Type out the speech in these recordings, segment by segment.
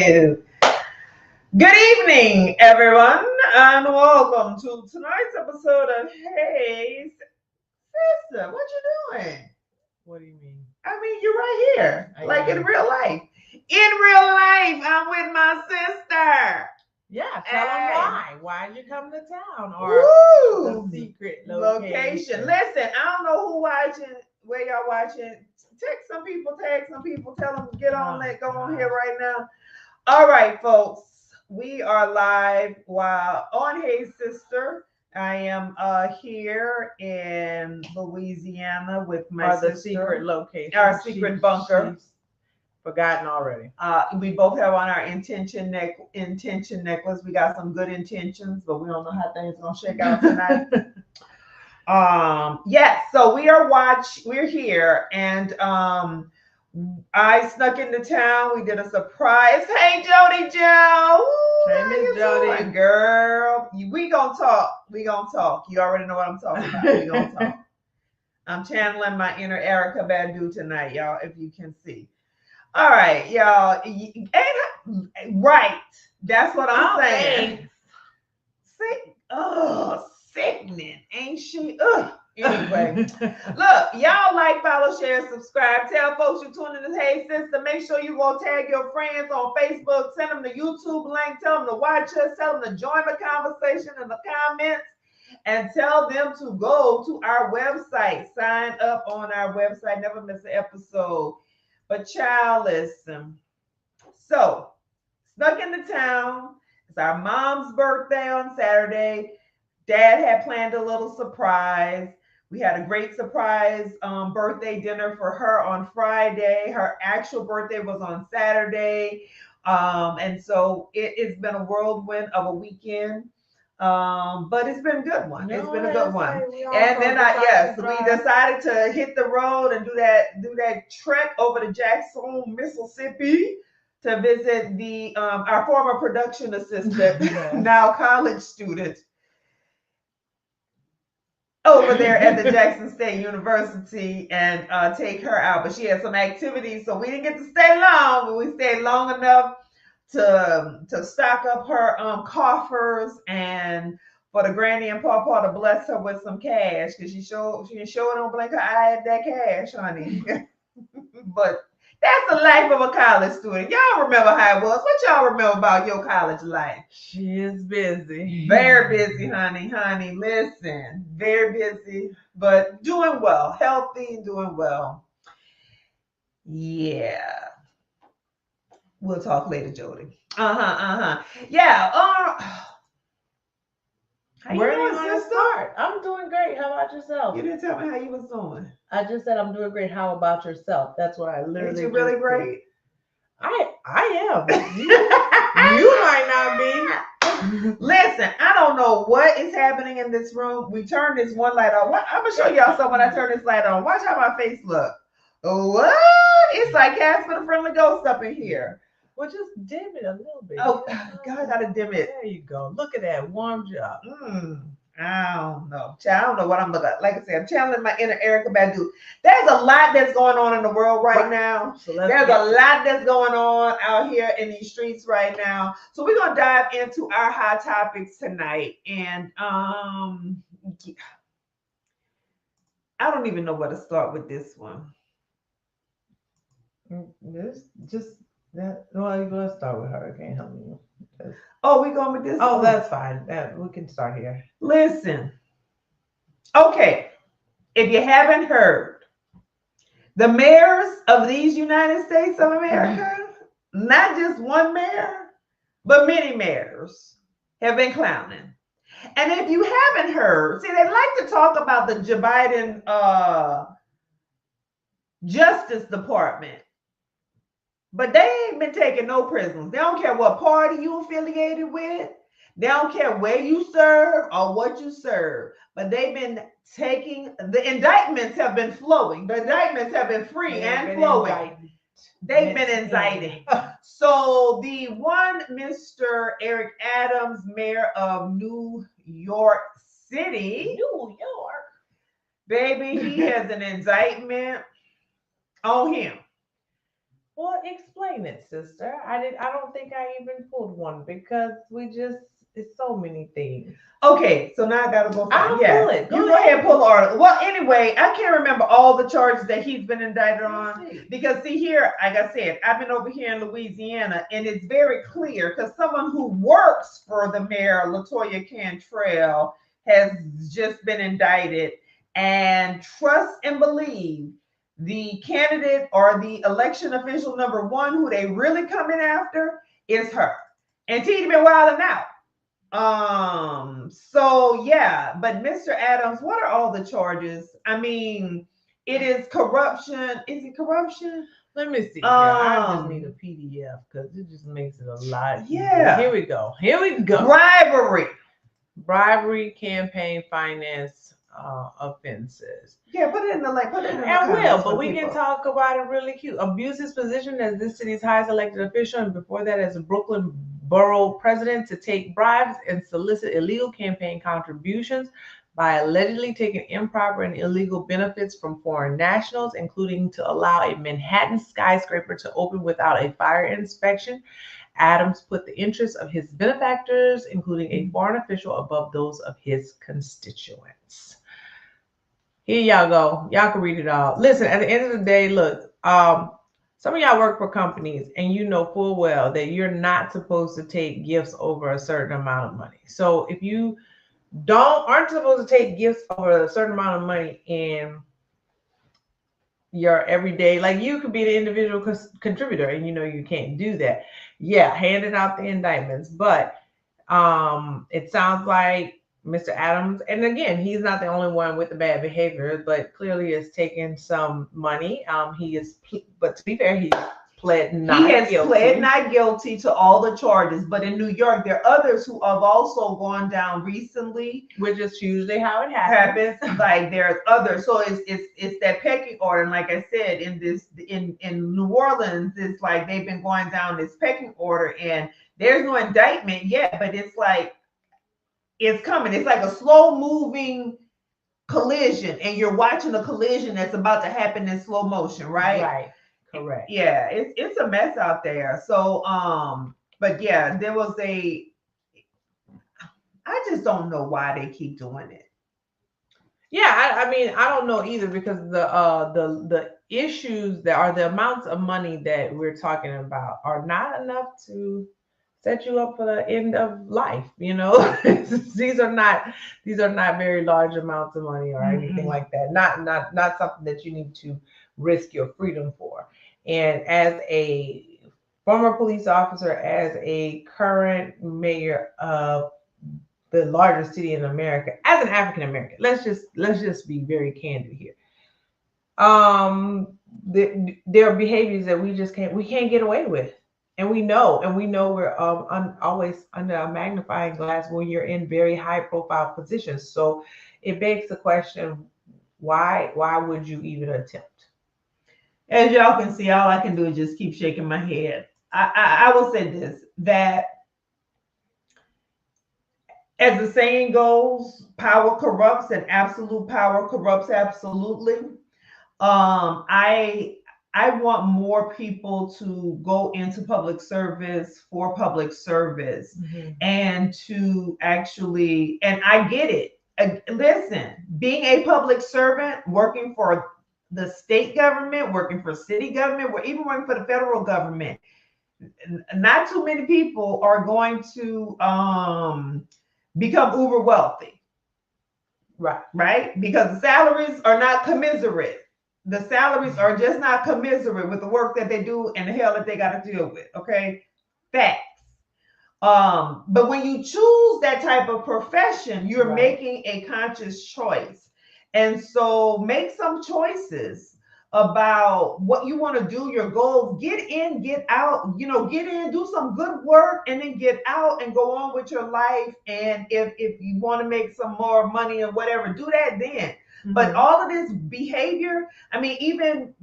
you. Good evening, everyone, and welcome to tonight's episode of Hey Sister. What you doing? What do you mean? I mean, you're right here, I like am. in real life. In real life, I'm with my sister. Yeah, tell them Hey. why. Why'd you come to town? Or Woo! the secret Location. Listen, I don't know who watching, where y'all watching. Text some people, tag some people, tell them get on that, go on here right now. All right, folks, we are live while on Hey Sister. I am here in Louisiana with my the sister. secret location. Our secret bunker. She's forgotten already. We both have on our intention necklace. We got some good intentions, but we don't know how things are gonna shake out tonight. Yes, so we're here, and I snuck into town. We did a surprise. Hey, Jody Joe. Hey, Miss Jody. Doing, girl? We gonna talk. You already know what I'm talking about. We gonna talk. I'm channeling my inner Erica Badu tonight, y'all, if you can see. All right, y'all. Right. That's what I'm saying. Sickening, ain't she? Anyway, look, y'all like, follow, share, subscribe. Tell folks you're tuning in to Hey Sister. Make sure you go tag your friends on Facebook. Send them the YouTube link. Tell them to watch us. Tell them to join the conversation in the comments. And tell them to go to our website. Sign up on our website. Never miss an episode. But child, listen. So, snuck into town. It's our mom's birthday on Saturday. Dad had planned a little surprise. We had a great surprise birthday dinner for her on Friday. Her actual birthday was on Saturday. And so it's been a whirlwind of a weekend. But it's been a good one. It's been a good one. And then we decided to hit the road and do that trek over to Jackson, Mississippi, to visit our former production assistant, now college student, over there at the Jackson State University, and take her out. But she had some activities, so we didn't get to stay long, but we stayed long enough to stock up her coffers, and for the granny and pawpaw to bless her with some cash, because she sure don't blink her eye at that cash, honey. But that's the life of a college student. Y'all remember how it was. What y'all remember about your college life? She is busy. Very busy, honey. Listen, very busy, but doing well. Healthy and doing well. Yeah. We'll talk later, Jody. Yeah. Where are you going to start? I'm doing great. How about yourself? You didn't tell me how you was doing. I just said I'm doing great. How about yourself? That's what I literally. Ain't you really great? I am. You might not be. Listen, I don't know what is happening in this room. We turned this one light on. I'm gonna show y'all something when I turn this light on. Watch how my face look. What? It's like Casper the Friendly Ghost up in here. Well, just dim it a little bit. Oh, God, I gotta dim it. There you go. Look at that. Warmed you up. I don't know. I don't know what I'm looking at. Like I said, I'm channeling my inner Erica Badu. There's a lot that's going on in the world right now. So there's a lot that's going on out here in these streets right now. So we're going to dive into our hot topics tonight. And I don't even know where to start with this one. Well, you're going to start with Hurricane Helene. Oh, we going with this? Oh, that's fine. We can start here. Listen. Okay. If you haven't heard, the mayors of these United States of America, not just one mayor, but many mayors, have been clowning. And if you haven't heard, see, they like to talk about the Joe Biden Justice Department. But they ain't been taking no prisoners. They don't care what party you affiliated with. They don't care where you serve or what you serve. But they've been taking, the indictments have been flowing. The indictments have been free and flowing. They've been indicting. So the one Mr. Eric Adams, mayor of New York City. New York. Baby, he has an indictment on him. Well, explain it, sister. I don't think I even pulled one because it's so many things. Okay, so now I gotta go find. I'll Yeah, pull it. you go ahead and pull the article. Well, anyway, I can't remember all the charges that he's been indicted on because see here, like I said, I've been over here in Louisiana, and it's very clear because someone who works for the mayor, Latoya Cantrell, has just been indicted, and trust and believe the candidate or the election official number one who they really coming after is her. And T been wilding out. So yeah, but Mr. Adams, what are all the charges? I mean, it is corruption. Is it corruption? Let me see. I just need a PDF because it just makes it a lot easier. Yeah. Here we go. Here we go. Bribery, campaign finance offenses. Yeah, put it in the link. Put it in the I will, but we can talk about it really cute. Abuse his position as this city's highest elected official, and before that as a Brooklyn borough president, to take bribes and solicit illegal campaign contributions by allegedly taking improper and illegal benefits from foreign nationals, including to allow a Manhattan skyscraper to open without a fire inspection. Adams put the interests of his benefactors, including a foreign official, above those of his constituents. Here y'all go. Y'all can read it all. Listen, at the end of the day, look, some of y'all work for companies and you know full well that you're not supposed to take gifts over a certain amount of money. So if you aren't supposed to take gifts over a certain amount of money in your everyday, like you could be the individual contributor and you know you can't do that. Yeah, handing out the indictments, but it sounds like Mr. Adams, and again, he's not the only one with the bad behavior, but clearly is taking some money. But to be fair, he pled not guilty. He has pled not guilty to all the charges, but in New York, there are others who have also gone down recently, which is usually how it happens. Like there's others, so it's that pecking order. And like I said, in New Orleans, it's like they've been going down this pecking order, and there's no indictment yet, but it's like it's coming. It's like a slow moving collision, and you're watching a collision that's about to happen in slow motion, right? Right. Correct. Yeah, it's a mess out there. So but yeah, there was I just don't know why they keep doing it. Yeah, I mean, I don't know either, because the issues that are the amounts of money that we're talking about are not enough to set you up for the end of life. You know, these are not very large amounts of money or anything like that. Not something that you need to risk your freedom for. And as a former police officer, as a current mayor of the largest city in America, as an African American, let's just be very candid here. There are behaviors that we can't get away with. And we know we're always under a magnifying glass when you're in very high profile positions. So it begs the question, why would you even attempt? As y'all can see, all I can do is just keep shaking my head. I will say this, that as the saying goes, power corrupts, and absolute power corrupts absolutely. I want more people to go into public service for public service, and to actually, and I get it. Listen, being a public servant, working for the state government, working for city government, or even working for the federal government, not too many people are going to become uber wealthy. Right? Because the salaries are not commensurate. The salaries are just not commensurate with the work that they do and the hell that they got to deal with. Okay, facts. But when you choose that type of profession, you're making a conscious choice, and so make some choices about what you want to do, your goals. Get in, get out. You know, get in, do some good work, and then get out and go on with your life. And if you want to make some more money or whatever, do that then. But all of this behavior, I mean, even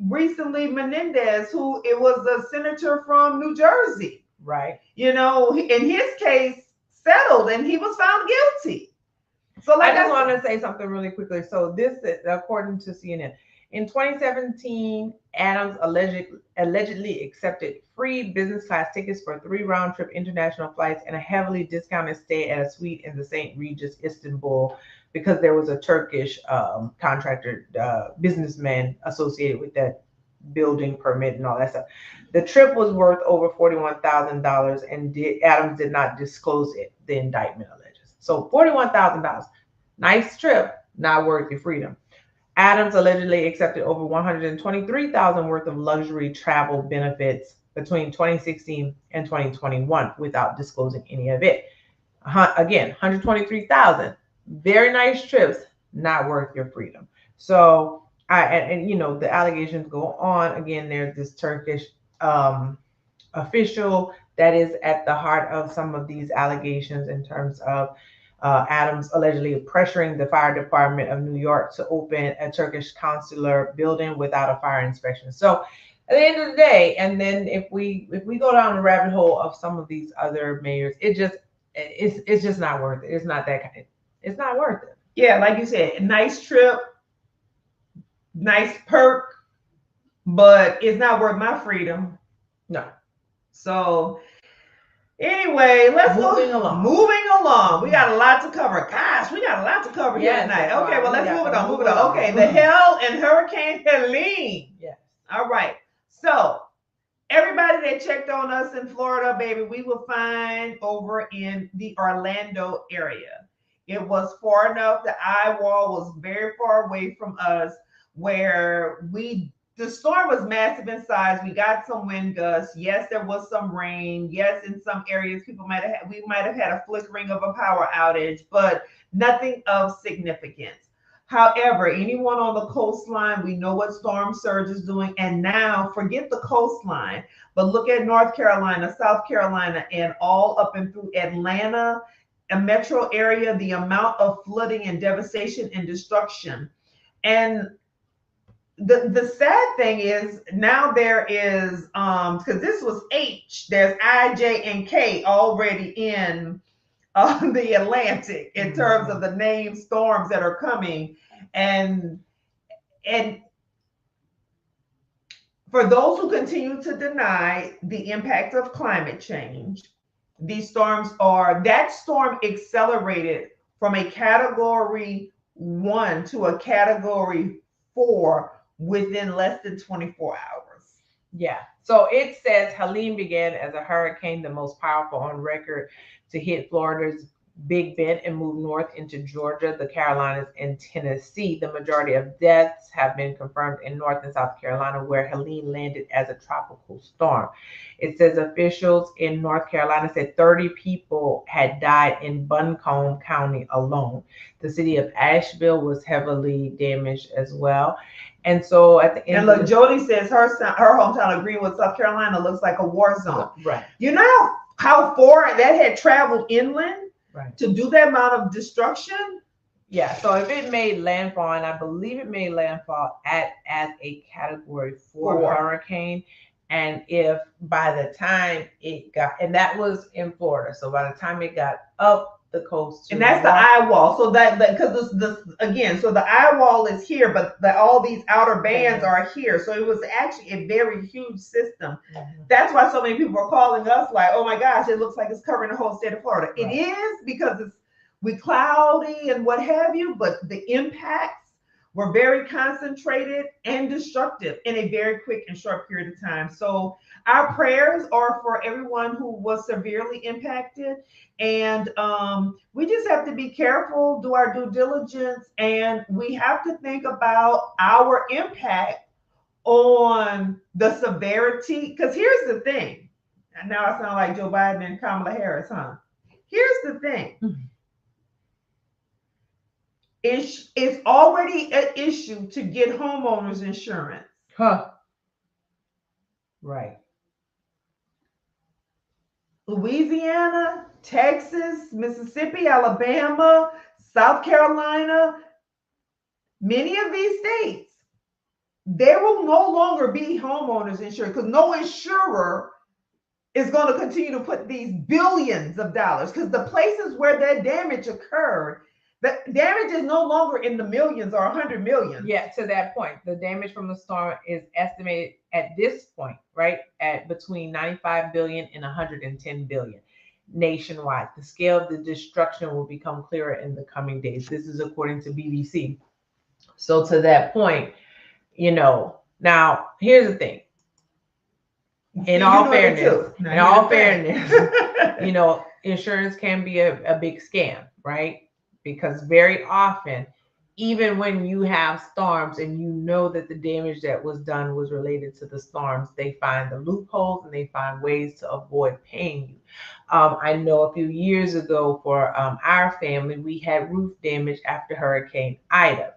recently, Menendez, who it was a senator from New Jersey, right? You know, in his case, settled, and he was found guilty. So, like, I just want to say something really quickly. So, this, according to CNN, in 2017, Adams allegedly accepted free business class tickets for 3 round-trip international flights and a heavily discounted stay at a suite in the St. Regis, Istanbul, because there was a Turkish contractor, businessman associated with that building permit and all that stuff. The trip was worth over $41,000, and Adams did not disclose it, the indictment alleges. So $41,000, nice trip, not worth your freedom. Adams allegedly accepted over $123,000 worth of luxury travel benefits between 2016 and 2021 without disclosing any of it. Again, $123,000, very nice trips, not worth your freedom. So, and you know, the allegations go on. Again, there's this Turkish official that is at the heart of some of these allegations in terms of Adams allegedly pressuring the fire department of New York to open a Turkish consular building without a fire inspection. So at the end of the day, and then if we go down the rabbit hole of some of these other mayors, it's just not worth it. It's not that kind. It's not worth it. Yeah, like you said, nice trip, nice perk, but it's not worth my freedom. No. So anyway, let's Moving along. We got a lot to cover. Gosh, we got a lot to cover here tonight. Okay, well, let's move it on. Okay, the hell and Hurricane Helene. Yes. All right. So everybody that checked on us in Florida, baby, we were fine over in the Orlando area. It was far enough. The eye wall was very far away from us, where the storm was massive in size. We got some wind gusts. Yes, there was some rain. Yes, in some areas we might have had a flickering of a power outage, but nothing of significance. However, anyone on the coastline, we know what storm surge is doing. And now forget the coastline, but look at North Carolina, South Carolina, and all up and through Atlanta, a metro area, the amount of flooding and devastation and destruction. And the sad thing is now there is, because this was H, there's I, J, and K already in the Atlantic in terms of the named storms that are coming. And for those who continue to deny the impact of climate change, these storms that storm accelerated from a category 1 to a category 4 within less than 24 hours. Yeah. So it says Helene began as a hurricane, the most powerful on record to hit Florida's Big Bend and move north into Georgia, the Carolinas, and Tennessee. The majority of deaths have been confirmed in North and South Carolina, where Helene landed as a tropical storm. It says officials in North Carolina said 30 people had died in Buncombe County alone. The city of Asheville was heavily damaged as well. And so at the end, and look, Jody says her hometown of Greenwood, South Carolina, looks like a war zone. Right. You know how far that had traveled inland, right, to do that amount of destruction? Yeah. So if it made landfall, and I believe it made landfall as a category 4 hurricane, and if by the time it got, and that was in Florida, so by the time it got up the coast, and that's the eye wall. So that because this again, so the eye wall is here, but all these outer bands are here. So it was actually a very huge system. Mm-hmm. That's why so many people are calling us like, oh my gosh, it looks like it's covering the whole state of Florida. Right. It is, because we cloudy and what have you, but the impacts were very concentrated and destructive in a very quick and short period of time. So our prayers are for everyone who was severely impacted. And we just have to be careful, do our due diligence, and we have to think about our impact on the severity. Because here's the thing, and now I sound like Joe Biden and Kamala Harris, huh? Here's the thing. Mm-hmm. It's already an issue to get homeowners insurance. Huh. Right. Louisiana, Texas, Mississippi, Alabama, South Carolina, many of these states, there will no longer be homeowners insurance because no insurer is going to continue to put these billions of dollars, because the places where that damage occurred, The damage is no longer in the millions or 100 million. Yeah, to that point, the damage from the storm is estimated at this point, right, at between 95 billion and 110 billion nationwide. The scale of the destruction will become clearer in the coming days. This is according to BBC. So to that point, now here's the thing. In all fairness, insurance can be a big scam, right? Because very often, even when you have storms and you know that the damage that was done was related to the storms, they find the loopholes and they find ways to avoid paying you. I know a few years ago for our family, we had roof damage after Hurricane Ida.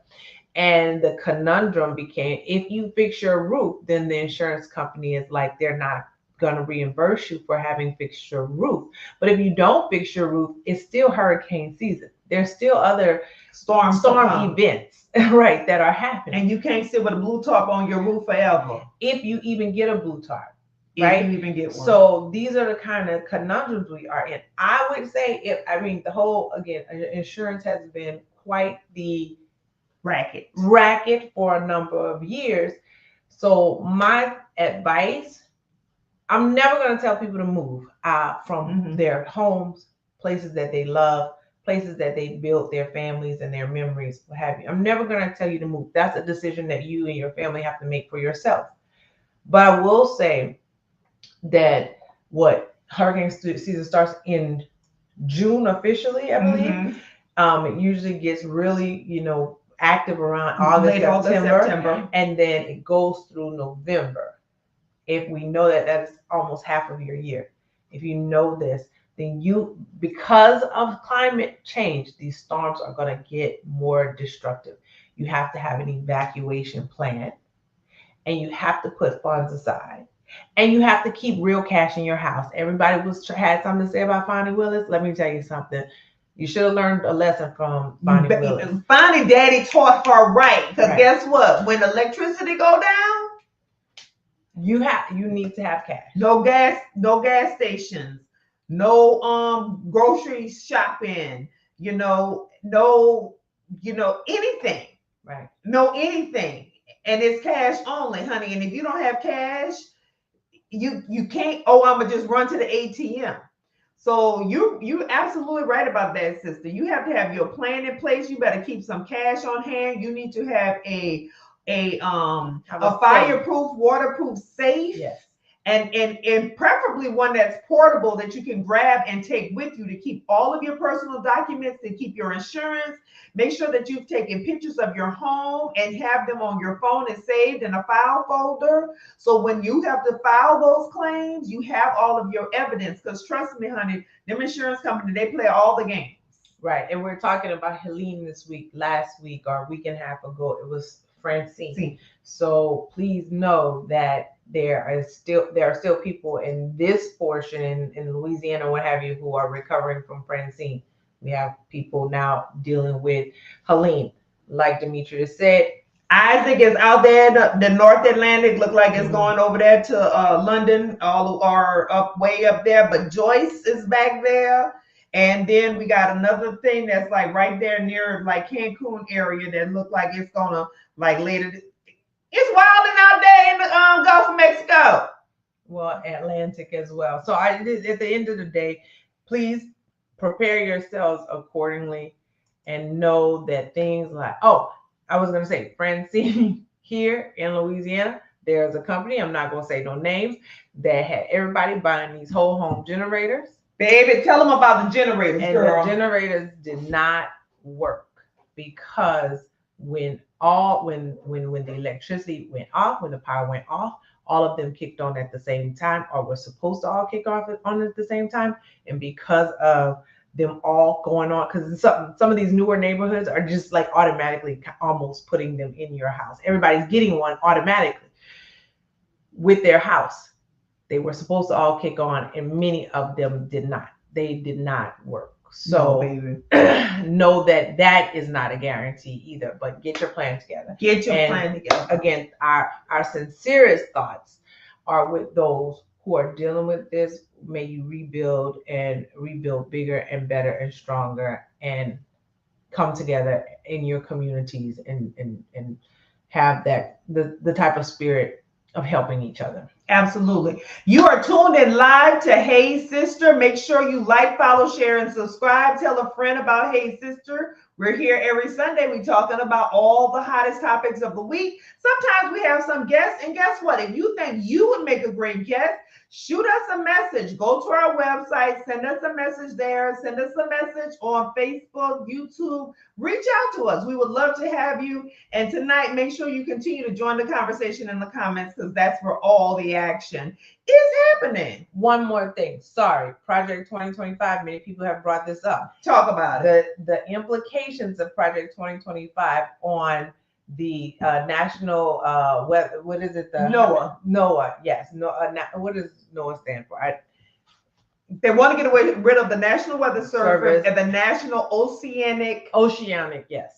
And the conundrum became, if you fix your roof, then the insurance company is like, they're not going to reimburse you for having fixed your roof. But if you don't fix your roof, it's still hurricane season. There's still other storm events, right, that are happening. And you can't sit with a blue tarp on your roof forever. If you even get a blue tarp. Right? If you even get one. So these are the kind of conundrums we are in. I would say, insurance has been quite the racket for a number of years. So my advice, I'm never going to tell people to move from their homes, places that they love, places that they built their families and their memories, what have you. I'm never going to tell you to move. That's a decision that you and your family have to make for yourself. But I will say that hurricane season starts in June officially, I believe. It usually gets really, active around August, September, and then it goes through November. If we know that that's almost half of your year, if you know this, then because of climate change, these storms are going to get more destructive. You have to have an evacuation plan, and you have to put funds aside, and you have to keep real cash in your house. Everybody had something to say about Fonnie Willis. Let me tell you something. You should have learned a lesson from Fonnie Willis. Fonnie Daddy taught her right. Because guess what? When electricity go down, you need to have cash. No gas stations, no grocery shopping, anything. Right. No anything. And it's cash only, honey. And if you don't have cash, you can't, I'm gonna just run to the ATM. So you're absolutely right about that, sister. You have to have your plan in place. You better keep some cash on hand. You need to have a fireproof, waterproof safe. Yes. And preferably one that's portable that you can grab and take with you to keep all of your personal documents, to keep your insurance. Make sure that you've taken pictures of your home and have them on your phone and saved in a file folder. So when you have to file those claims, you have all of your evidence. Because trust me, honey, them insurance companies, they play all the games. Right. And we're talking about Helene this week. Last week or a week and a half ago, it was Francine. So please know that there are still people in this portion in Louisiana, what have you, who are recovering from Francine. We have people now dealing with Helene. Like Demetrius said, Isaac is out there. The North Atlantic look like it's going over there to London, all are way up there. But Joyce is back there. And then we got another thing that's like right there near like Cancun area that look like it's gonna like later. It's wilding out there in the Gulf of Mexico. Well, Atlantic as well. So at the end of the day, please prepare yourselves accordingly and know that things like, I was going to say, Francine here in Louisiana, there's a company, I'm not going to say no names, that had everybody buying these whole home generators. Baby, tell them about the generators, and girl. The generators did not work because when the electricity went off, when the power went off, all of them kicked on at the same time, or were supposed to all kick off on at the same time. And because of them all going on, because some of these newer neighborhoods are just like automatically almost putting them in your house. Everybody's getting one automatically with their house. They were supposed to all kick on, and many of them did not. They did not work. So know that is not a guarantee either, but get your plan together. Again, our sincerest thoughts are with those who are dealing with this. May you rebuild bigger and better and stronger. And come together in your communities and have that the type of spirit of helping each other. Absolutely. You are tuned in live to Hey Sister. Make sure you like, follow, share, and subscribe. Tell a friend about Hey Sister. We're here every Sunday. We're talking about all the hottest topics of the week. Sometimes we have some guests. And guess what? If you think you would make a great guest, shoot us a message. Go to our website. Send us a message there. Send us a message on Facebook, YouTube. Reach out to us. We would love to have you. And tonight, make sure you continue to join the conversation in the comments because that's where all the action is happening. One more thing. Sorry, Project 2025. Many people have brought this up. Talk about it. The implications of Project 2025 on the national what is it? The NOAA. Yes. No. What does NOAA stand for? They want to get rid of the National Weather Service and the National Oceanic. Yes.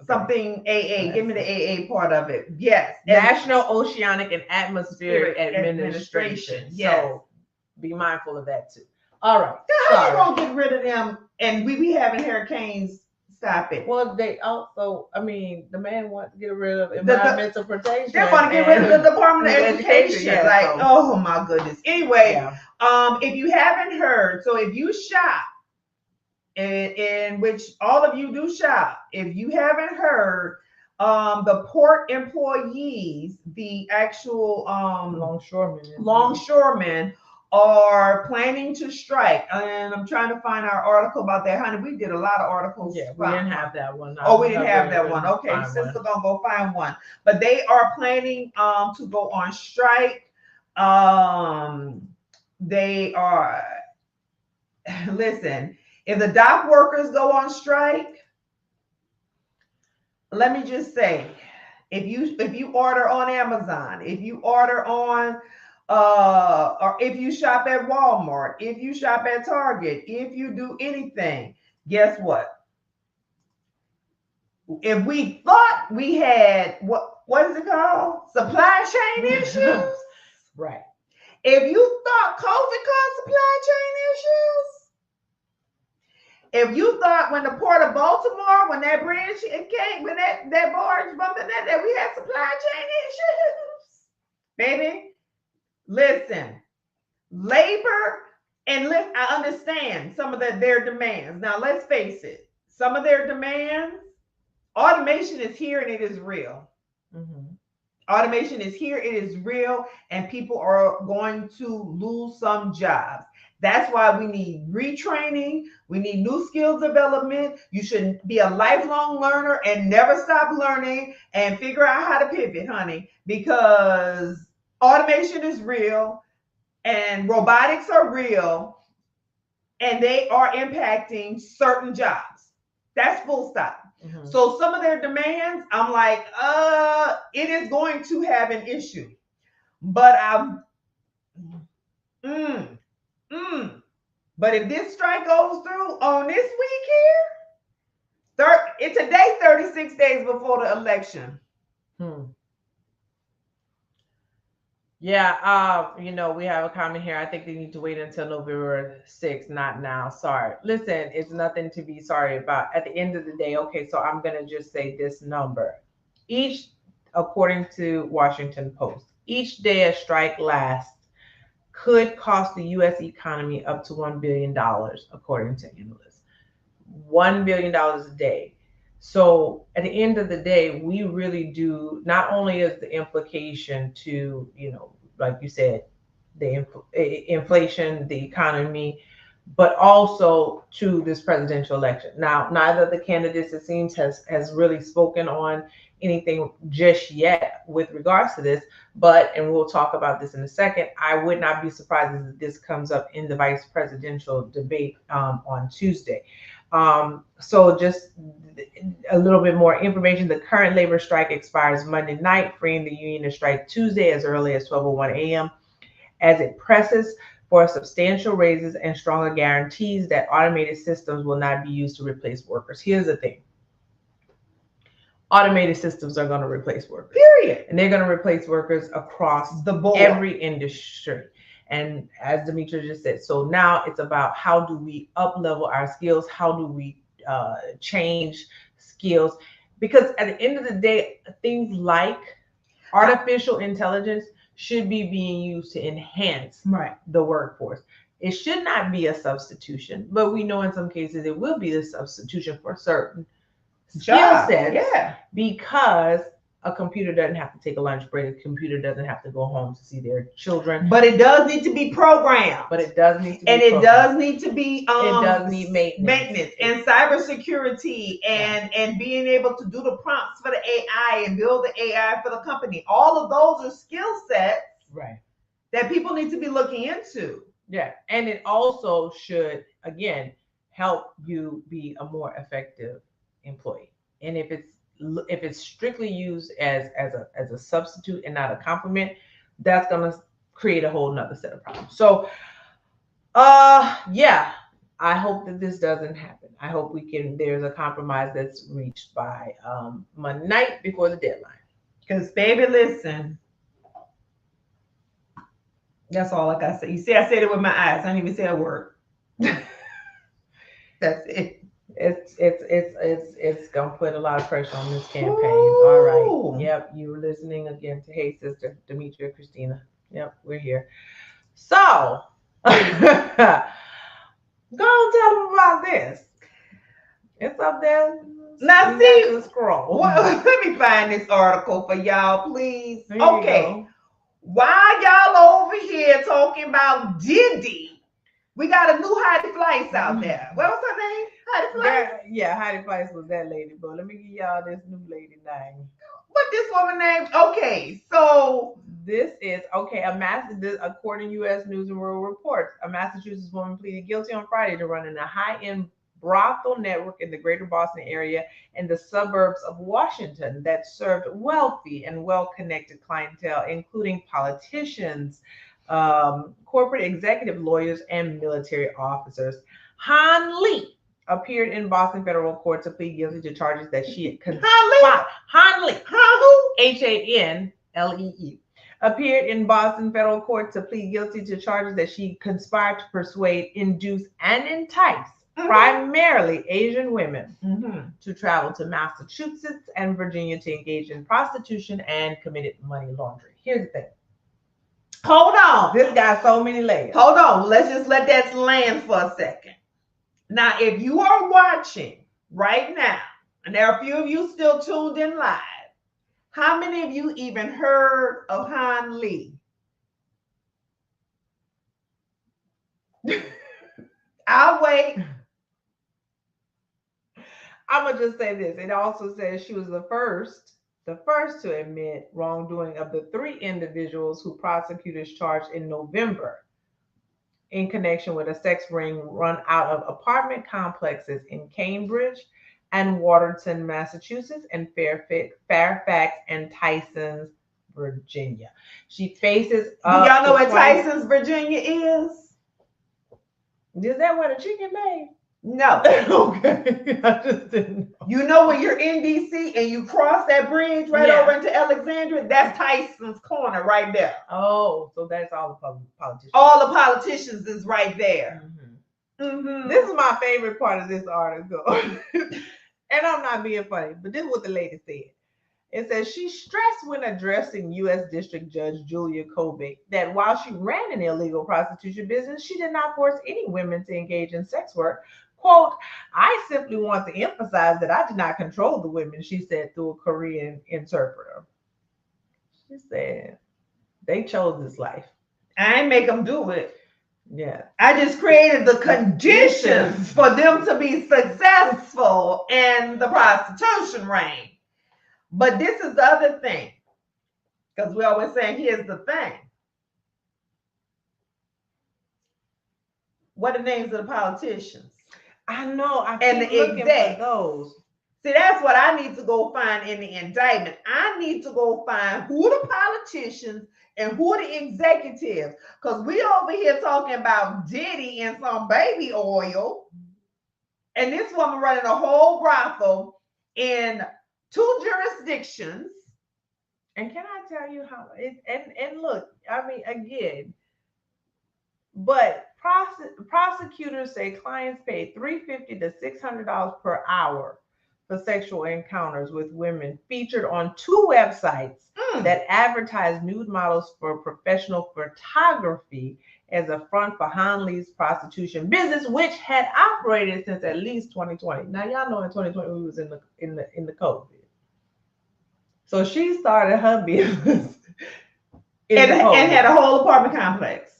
Something AA. Give me the AA part of it. Yes. National Oceanic and Atmospheric Administration. Yes. So be mindful of that too. All right. How you gonna get rid of them and we be having hurricanes? Stop it. Well, they also, I mean, the man wants to get rid of environmental protection. They want to get rid of the Department of Education. Yeah, like, oh my goodness. Anyway, if you haven't heard, so if you shop, in which all of you do shop, if you haven't heard, the port employees, the actual longshoremen are planning to strike. And I'm trying to find our article about that. Honey, we did a lot of articles. Yeah, we didn't have that one. Oh, we didn't have that one. Okay, sister gonna go find one. But they are planning to go on strike. They are, listen, if the dock workers go on strike, let me just say, if you order on Amazon, if you order on or if you shop at Walmart, if you shop at Target, if you do anything, guess what? If we thought we had what is it called? Supply chain issues. Right. If you thought COVID caused supply chain issues, if you thought when the Port of Baltimore, when that bridge came, when that barge bumped in that we had supply chain issues, baby. Listen, labor, and I understand some of their demands. Now, let's face it, some of their demands, automation is here and it is real. Mm-hmm. Automation is here, it is real, and people are going to lose some jobs. That's why we need retraining. We need new skills development. You should be a lifelong learner and never stop learning and figure out how to pivot, honey, because automation is real and robotics are real and they are impacting certain jobs. That's full stop. Mm-hmm. So some of their demands, I'm like, it is going to have an issue. But but if this strike goes through on this week here, today 36 days before the election. Yeah, we have a comment here. I think they need to wait until November 6th, not now. Sorry. Listen, it's nothing to be sorry about. At the end of the day, okay, so I'm going to just say this number. According to Washington Post, each day a strike lasts could cost the U.S. economy up to $1 billion, according to analysts. $1 billion a day. So at the end of the day, we really do, not only is the implication to, like you said, the inflation, the economy, but also to this presidential election. Now, neither of the candidates, it seems, has really spoken on anything just yet with regards to this, and we'll talk about this in a second. I would not be surprised if this comes up in the vice presidential debate on Tuesday. So just a little bit more information. The current labor strike expires Monday night, freeing the union to strike Tuesday as early as 12:01 a.m. as it presses for substantial raises and stronger guarantees that automated systems will not be used to replace workers. Here's the thing. Automated systems are going to replace workers. Period. And they're going to replace workers across the board, every industry. And as Demetra just said, so now it's about how do we up-level our skills? How do we change skills, because at the end of the day, things like artificial intelligence should be being used to enhance Right. the workforce. It should not be a substitution, but we know in some cases it will be a substitution for certain skill Job. sets, Yeah. because a computer doesn't have to take a lunch break. A computer doesn't have to go home to see their children. But it does need to be programmed. But it does need to be and it programmed. does need to be It does need maintenance. and cybersecurity and being able to do the prompts for the AI and build the AI for the company. All of those are skill sets Right. that people need to be looking into. Yeah. And it also should, again, help you be a more effective employee. And if it's strictly used as a substitute and not a complement, that's gonna create a whole nother set of problems. So yeah, I hope that this doesn't happen. I hope there's a compromise that's reached by Monday night before the deadline. Because baby, listen, that's all I gotta say. You see, I said it with my eyes. I didn't even say a word. That's it. It's gonna put a lot of pressure on this campaign. Ooh. All right. Yep, you were listening again to Hey Sister, Demetria, Christina. Yep, we're here. So go and tell them about this. It's up there. Now You see, got to scroll. let me find this article for y'all, please. There you Okay. go. While y'all over here talking about Diddy, we got a new Heidi Fleiss out there. What was her name? Heidi Fleiss? Yeah, Heidi Fleiss was that lady, but let me give y'all this new lady name. What this woman named? Okay, so This is according to U.S. News and World Report, a Massachusetts woman pleaded guilty on Friday to running a high-end brothel network in the greater Boston area and the suburbs of Washington that served wealthy and well-connected clientele, including politicians, corporate executive, lawyers, and military officers. Han Lee appeared in Boston federal court to plead guilty to charges that she had conspired. Han Lee, Hanlee, appeared in Boston federal court to plead guilty to charges that she conspired to persuade, induce, and entice primarily Asian women to travel to Massachusetts and Virginia to engage in prostitution and committed money laundering. Here's the thing. Hold on. This got so many layers. Hold on. Let's just let that land for a second. Now, if you are watching right now, and there are a few of you still tuned in live, how many of you even heard of Han Lee? I'll wait. I'm gonna just say this. It also says she was the first to admit wrongdoing of the 3 individuals who prosecutors charged in November in connection with a sex ring run out of apartment complexes in Cambridge and Watertown, Massachusetts, and Fairfax and Tysons, Virginia. She faces. Do y'all know what Tysons, Virginia is? Is that where the chicken made? No. Okay. I just didn't know. You know when you're in DC and you cross that bridge right over into Alexandria? That's Tyson's Corner right there. Oh, so that's all the politicians. All the politicians is right there. This is my favorite part of this article. And I'm not being funny, but this is what the lady said. It says she stressed when addressing U.S. District Judge Julia Kobik that while she ran an illegal prostitution business, she did not force any women to engage in sex work. Quote, I simply want to emphasize that I did not control the women, she said through a Korean interpreter. She said, they chose this life. I ain't make them do it. Yeah. I just created the conditions for them to be successful in the prostitution ring. But this is the other thing. Because we always say, here's the thing. What are the names of the politicians? I know. And the execs. Those. See, that's what I need to go find in the indictment. I need to go find who the politicians and who the executives. Because we over here talking about Diddy and some baby oil. And this woman running a whole brothel in 2 jurisdictions. And can I tell you how and look, I mean, again, but Prosecutors say clients paid $350 to $600 per hour for sexual encounters with women featured on 2 websites that advertise nude models for professional photography as a front for Han Lee's prostitution business, which had operated since at least 2020. Now y'all know in 2020 we was in the COVID, so she started her business and had a whole apartment complex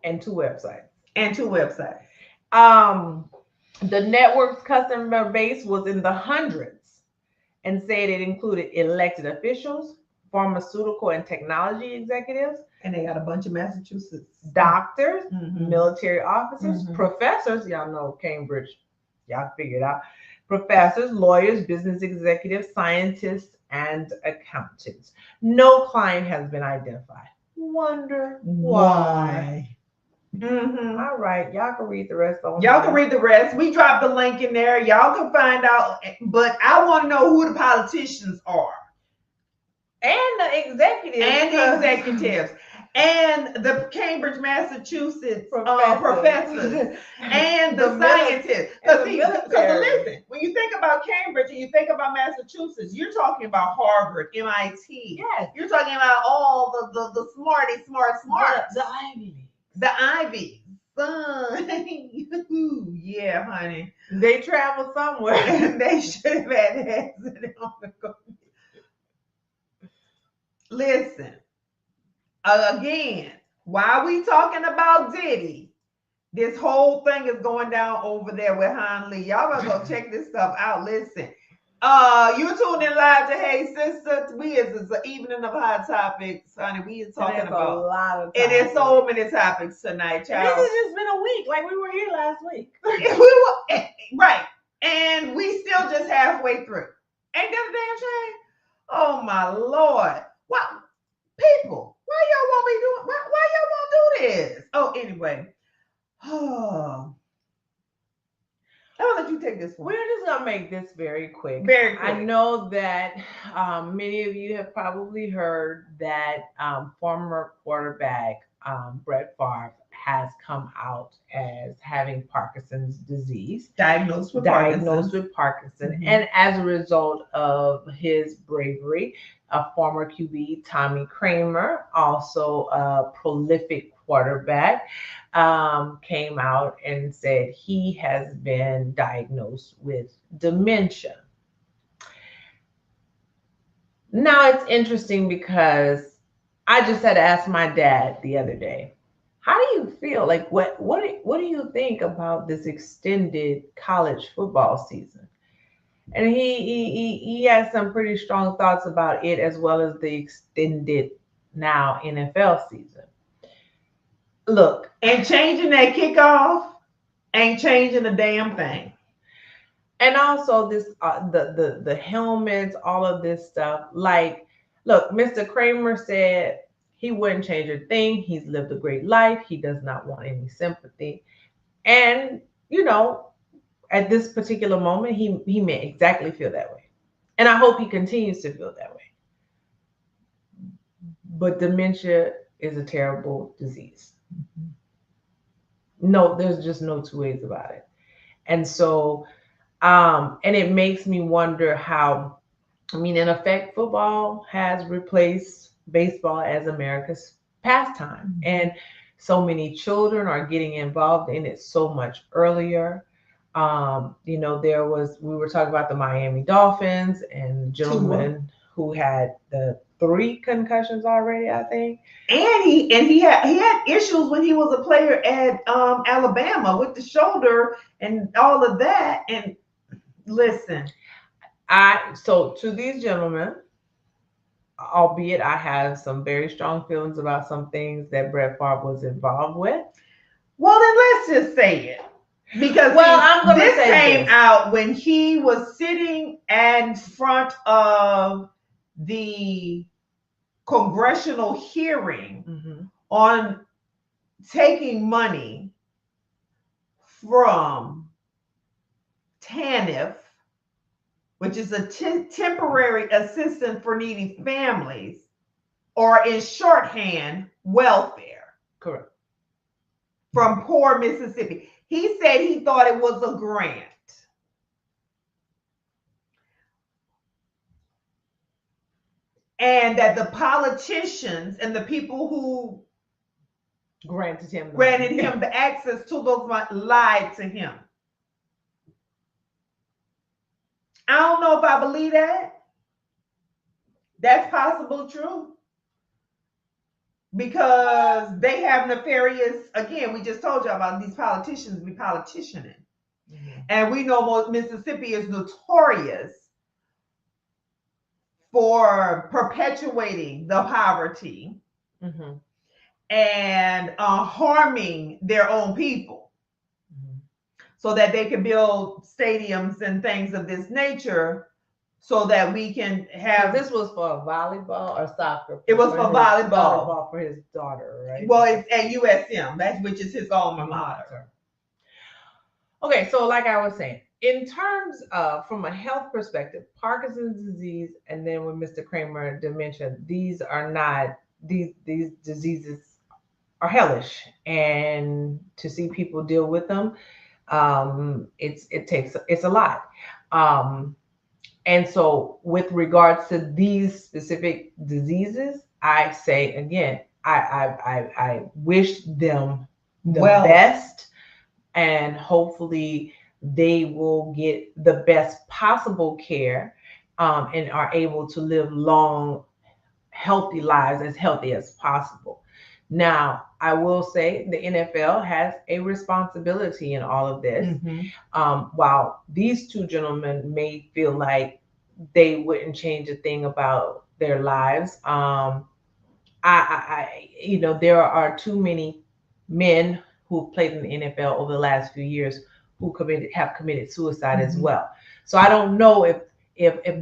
and 2 websites. The network's customer base was in the hundreds and said it included elected officials, pharmaceutical and technology executives. And they got a bunch of Massachusetts. Doctors, military officers, professors, y'all know Cambridge, y'all figured out. Professors, lawyers, business executives, scientists, and accountants. No client has been identified. Wonder why. All right, y'all can read the rest. Y'all can read the rest. We dropped the link in there. Y'all can find out. But I want to know who the politicians are. And the executives. And the Cambridge, Massachusetts professors. And the scientists. Because listen, when you think about Cambridge and you think about Massachusetts, you're talking about Harvard, MIT. Yes. You're talking about all the smart. The Ivy League. The Ivy. Yeah, honey. They travel somewhere. They should have had an accident on the go. Listen, again, why are we talking about Diddy? This whole thing is going down over there with Han Lee. Y'all gotta go check this stuff out. Listen, you tuned in live to Hey Sister. It's an evening of hot topics, honey. We are talking about a lot of topics. And there's so many topics tonight, y'all. This has just been a week, like we were here last week. Right, and we still just halfway through. Ain't that a damn shame? Oh my Lord. Why, people, why y'all want me doing, why y'all want to do this? Oh, anyway. Oh. I'll let you take this one. We're just going to make this very quick. Very quick. I know that many of you have probably heard that former quarterback Brett Favre has come out as having Parkinson's disease. Diagnosed with Parkinson. And as a result of his bravery, a former QB, Tommy Kramer, also a prolific quarterback, came out and said he has been diagnosed with dementia. Now it's interesting because I just had to ask my dad the other day, how do you feel? Like, what do you think about this extended college football season? And he has some pretty strong thoughts about it, as well as the extended now NFL season. Look, and changing that kickoff ain't changing a damn thing. And also this, the helmets, all of this stuff. Like, look, Mr. Kramer said he wouldn't change a thing. He's lived a great life. He does not want any sympathy. And, you know, at this particular moment, he may exactly feel that way. And I hope he continues to feel that way. But dementia is a terrible disease. No, there's just no two ways about it. And so, and it makes me wonder how, in effect, football has replaced baseball as America's pastime. And so many children are getting involved in it so much earlier. We were talking about the Miami Dolphins and the gentleman who had the 3 concussions already, I think. And he had issues when he was a player at Alabama with the shoulder and all of that. And listen, so to these gentlemen, albeit I have some very strong feelings about some things that Brett Favre was involved with. Well, then let's just say it. Because this came out when he was sitting in front of the congressional hearing on taking money from TANF, which is a temporary assistance for needy families, or in shorthand, welfare. Correct. From poor Mississippi. He said he thought it was a grant. And that the politicians and the people who granted him the access to those lied to him. I don't know if I believe that. That's possible true. Because they have nefarious, again, we just told you about these politicians be politicianing. Mm-hmm. And we know Mississippi is notorious for perpetuating the poverty. Mm-hmm. And harming their own people. Mm-hmm. So that they can build stadiums and things of this nature so that we can have. So this was for volleyball or soccer? It was for volleyball. Volleyball for his daughter, right? Well, it's at USM, which is his alma mater. Okay, so like I was saying, in terms of, from a health perspective, Parkinson's disease, and then with Mr. Kramer, dementia, these are not, these diseases are hellish, and to see people deal with them, it's a lot. And so with regards to these specific diseases, I say again, I wish them the best, and hopefully they will get the best possible care, and are able to live long, healthy lives, as healthy as possible. Now, I will say the NFL has a responsibility in all of this. Mm-hmm. While these two gentlemen may feel like they wouldn't change a thing about their lives, there are too many men who played in the NFL over the last few years who have committed suicide mm-hmm. as well. So I don't know if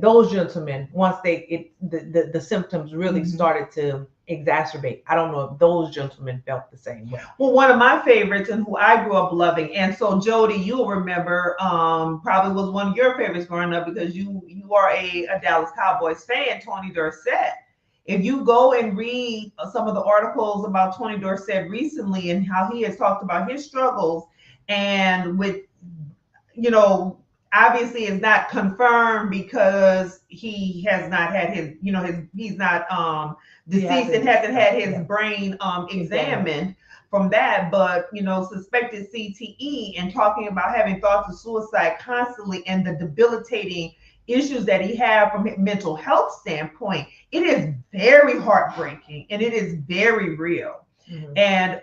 those gentlemen, once the symptoms really mm-hmm. started to exacerbate, I don't know if those gentlemen felt the same way. Well, one of my favorites and who I grew up loving, and so Jody, you'll remember, probably was one of your favorites growing up because you are a Dallas Cowboys fan, Tony Dorsett. If you go and read some of the articles about Tony Dorsett recently and how he has talked about his struggles, and with, obviously it's not confirmed because he has not had his, he's not deceased and hasn't had his brain examined from that, but suspected CTE, and talking about having thoughts of suicide constantly and the debilitating issues that he had from a mental health standpoint. It is very heartbreaking and it is very real. Mm-hmm. And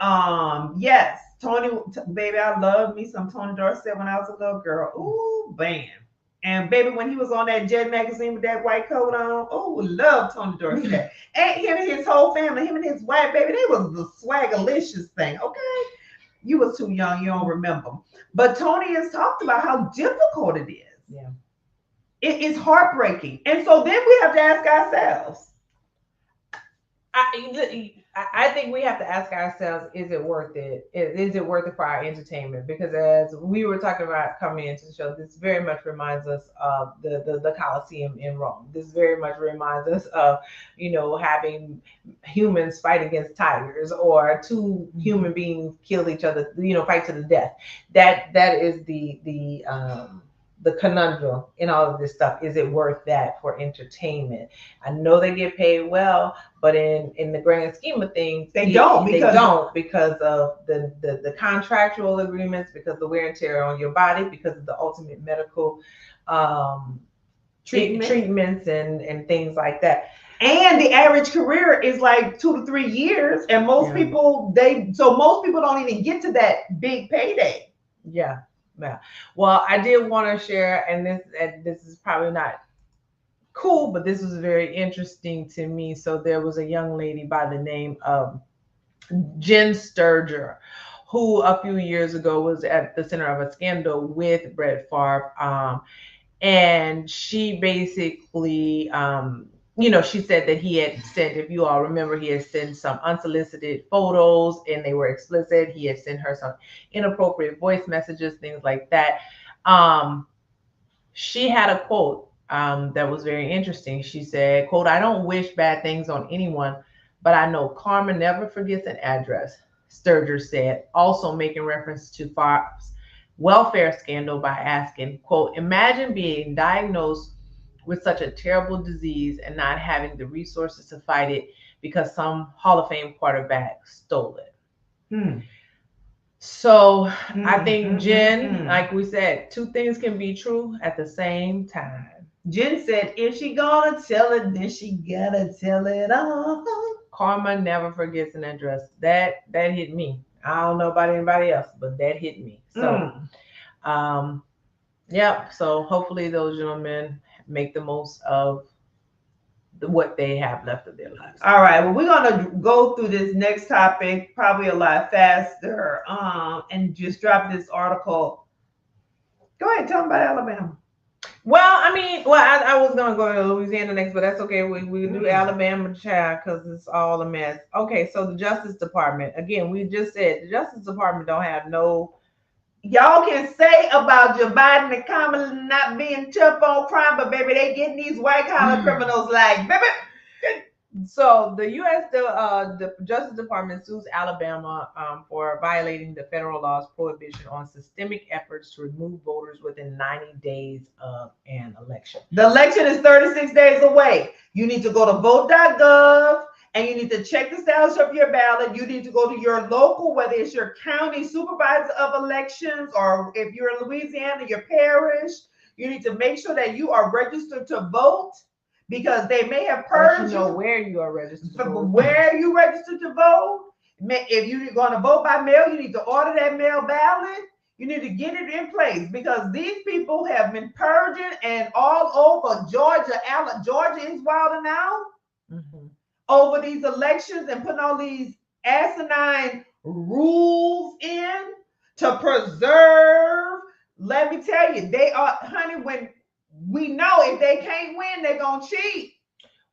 yes, Tony, baby, I loved me some Tony Dorsett when I was a little girl. Ooh, bam. And baby, when he was on that Jet magazine with that white coat on, oh, love Tony Dorsett. And him and his whole family, him and his wife, baby, they was the swagalicious thing, okay? You was too young, you don't remember. But Tony has talked about how difficult it is. Yeah. It is heartbreaking. And so then we have to ask ourselves. I think we have to ask ourselves, is it worth it? Is it worth it for our entertainment? Because as we were talking about coming into the show, this very much reminds us of the Colosseum in Rome. This very much reminds us of, having humans fight against tigers, or two human beings kill each other, fight to the death. That is the conundrum in all of this stuff. Is it worth that for entertainment? I know they get paid well, but in the grand scheme of things, they don't because of the contractual agreements, because of the wear and tear on your body, because of the ultimate medical treatments and things like that. And the average career is like 2 to 3 years, and most people don't even get to that big payday. Yeah. Well, I did want to share, and this is probably not cool, but this was very interesting to me. So there was a young lady by the name of Jen Sturger, who a few years ago was at the center of a scandal with Brett Favre, and she basically she said that he had sent, if you all remember, he had sent some unsolicited photos and they were explicit. He had sent her some inappropriate voice messages, things like that. She had a quote that was very interesting. She said, quote, "I don't wish bad things on anyone, but I know karma never forgets an address. Sturger said, also making reference to Fox's welfare scandal by asking, quote, imagine being diagnosed with such a terrible disease and not having the resources to fight it because some Hall of Fame quarterback stole it. So I think Jen, like we said, two things can be true at the same time. Jen said, if she gonna tell it, then she gotta tell it all. Karma never forgets an address. That hit me. I don't know about anybody else, but that hit me. So, yeah. So hopefully those gentlemen make the most of what they have left of their lives. All right. Well, we're gonna go through this next topic probably a lot faster. And just drop this article. Go ahead, tell them about Alabama. Well, I mean, I was gonna go to Louisiana next, but that's okay. We do Alabama, child, because it's all a mess. Okay, so the Justice Department. Again, we just said the Justice Department don't have no. Y'all can say about Joe Biden and Kamala not being tough on crime, but baby, they getting these white collar criminals like, baby. So the the Justice Department sues Alabama for violating the federal law's prohibition on systemic efforts to remove voters within 90 days of an election. The election is 36 days away. You need to go to vote.gov and you need to check the status of your ballot. You need to go to your local, whether it's your county supervisor of elections or if you're in Louisiana, your parish. You need to make sure that you are registered to vote. Because they may have purged you. Know where you are registered to vote. Where you registered to vote. If you're going to vote by mail, you need to order that mail ballot. You need to get it in place because these people have been purging and all over Georgia. Georgia is wilding out over these elections and putting all these asinine rules in to preserve. Let me tell you, they are, honey, when we know if they can't win, they're going to cheat.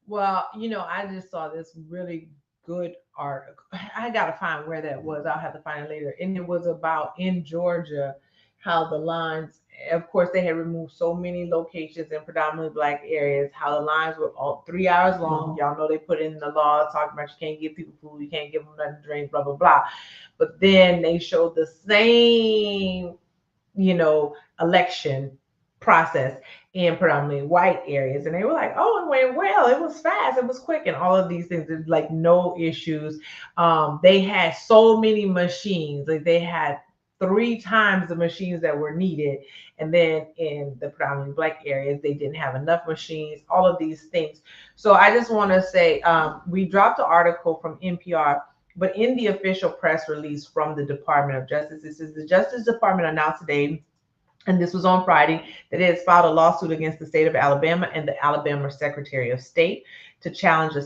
Well, I just saw this really good article. I got to find where that was. I'll have to find it later. And it was about in Georgia, how the lines, of course, they had removed so many locations in predominantly Black areas, how the lines were all 3 hours long. Y'all know they put in the laws talking about you can't give people food, you can't give them nothing to drink, blah, blah, blah. But then they showed the same, election process in predominantly white areas, and they were like, oh, it went well, it was fast, it was quick, and all of these things. There's like no issues. They had so many machines, like they had 3 times the machines that were needed, and then in the predominantly Black areas they didn't have enough machines, all of these things. So I just want to say, we dropped an article from NPR, but in the official press release from the Department of Justice, this is the Justice Department announced today, and this was on Friday, that it has filed a lawsuit against the state of Alabama and the Alabama Secretary of State to challenge a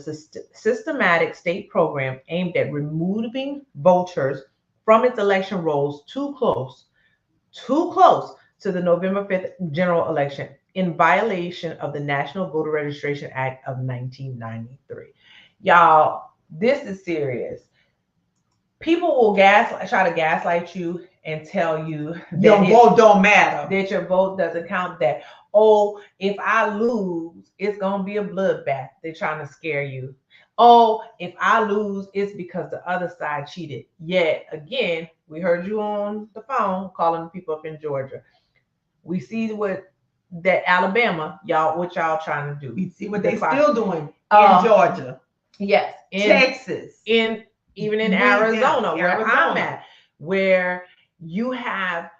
systematic state program aimed at removing voters from its election rolls too close to the November 5th general election in violation of the National Voter Registration Act of 1993. Y'all, this is serious. People will try to gaslight you and tell you that your vote don't matter, that your vote doesn't count, that, oh, if I lose, it's going to be a bloodbath. They're trying to scare you. Oh, if I lose, it's because the other side cheated. Yet, again, we heard you on the phone calling people up in Georgia. We see what that Alabama, what y'all trying to do. We see what they still doing in Georgia. Yes. In Texas. Even in Arizona, where I'm at, where you have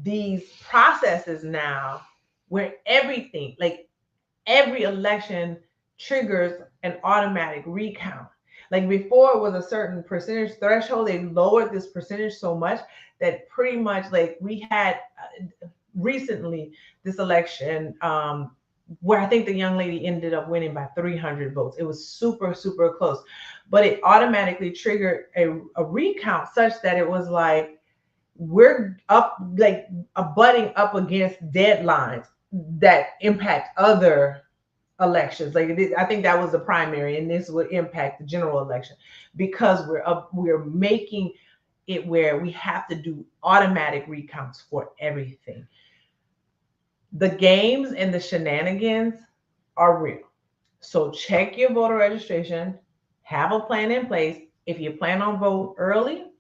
these processes now where everything, like every election triggers an automatic recount. Like before it was a certain percentage threshold, they lowered this percentage so much that pretty much like we had recently this election where I think the young lady ended up winning by 300 votes. It was super, super close, but it automatically triggered a recount such that it was like, we're up, like butting up against deadlines that impact other elections. Like I think that was the primary, and this would impact the general election because we're making it where we have to do automatic recounts for everything. The games and the shenanigans are real. So check your voter registration, have a plan in place. If you plan on vote early,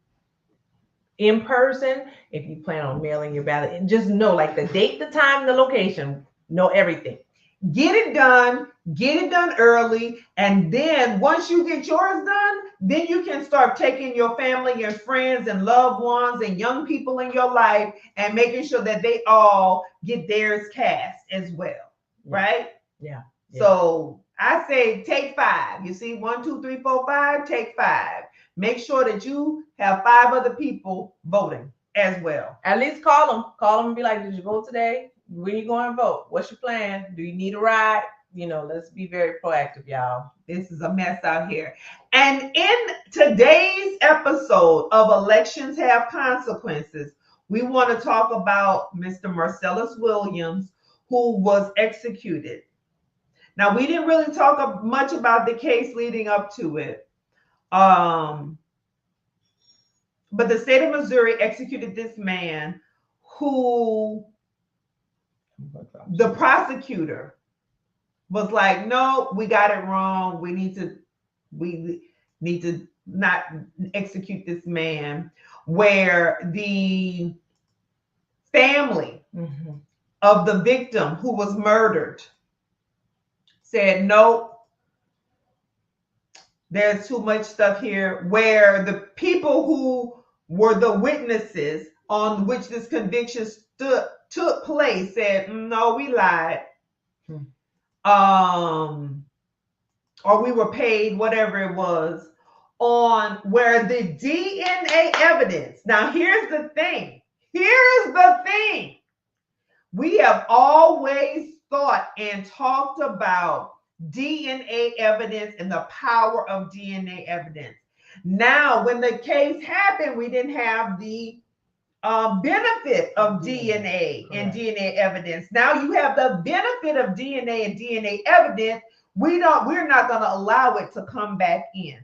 in person. If you plan on mailing your ballot, and just know like the date, the time, the location, know everything. Get it done early. And then once you get yours done, then you can start taking your family and friends and loved ones and young people in your life and making sure that they all get theirs cast as well. Right? Yeah. So I say take 5. You see, 1, 2, 3, 4, 5, take 5. Make sure that you have 5 other people voting as well. At least call them and be like, did you vote today? When you going to vote? What's your plan? Do you need a ride? You know, let's be very proactive, y'all. This is a mess out here. And in today's episode of Elections Have Consequences, we want to talk about Mr. Marcellus Williams, who was executed. Now, we didn't really talk much about the case leading up to it. But the state of Missouri executed this man who the prosecutor was like, no, we got it wrong. We need to not execute this man, where the family of the victim who was murdered said, no, there's too much stuff here, where the people who were the witnesses on which this conviction took place said, no, we lied. Or we were paid, whatever it was, on where the DNA evidence. Now, here's the thing. We have always thought and talked about DNA evidence and the power of DNA evidence. Now, when the case happened, we didn't have the benefit of DNA and DNA evidence. Now you have the benefit of DNA and DNA evidence. We're not going to allow it to come back in,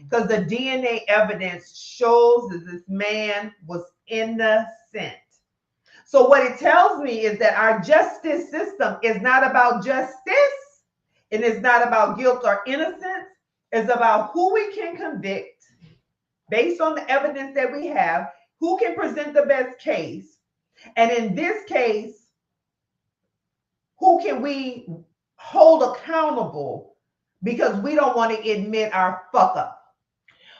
because the DNA evidence shows that this man was innocent. So what it tells me is that our justice system is not about justice, and it's not about guilt or innocence. It's about who we can convict based on the evidence that we have, who can present the best case, and in this case, who can we hold accountable because we don't want to admit our fuck up.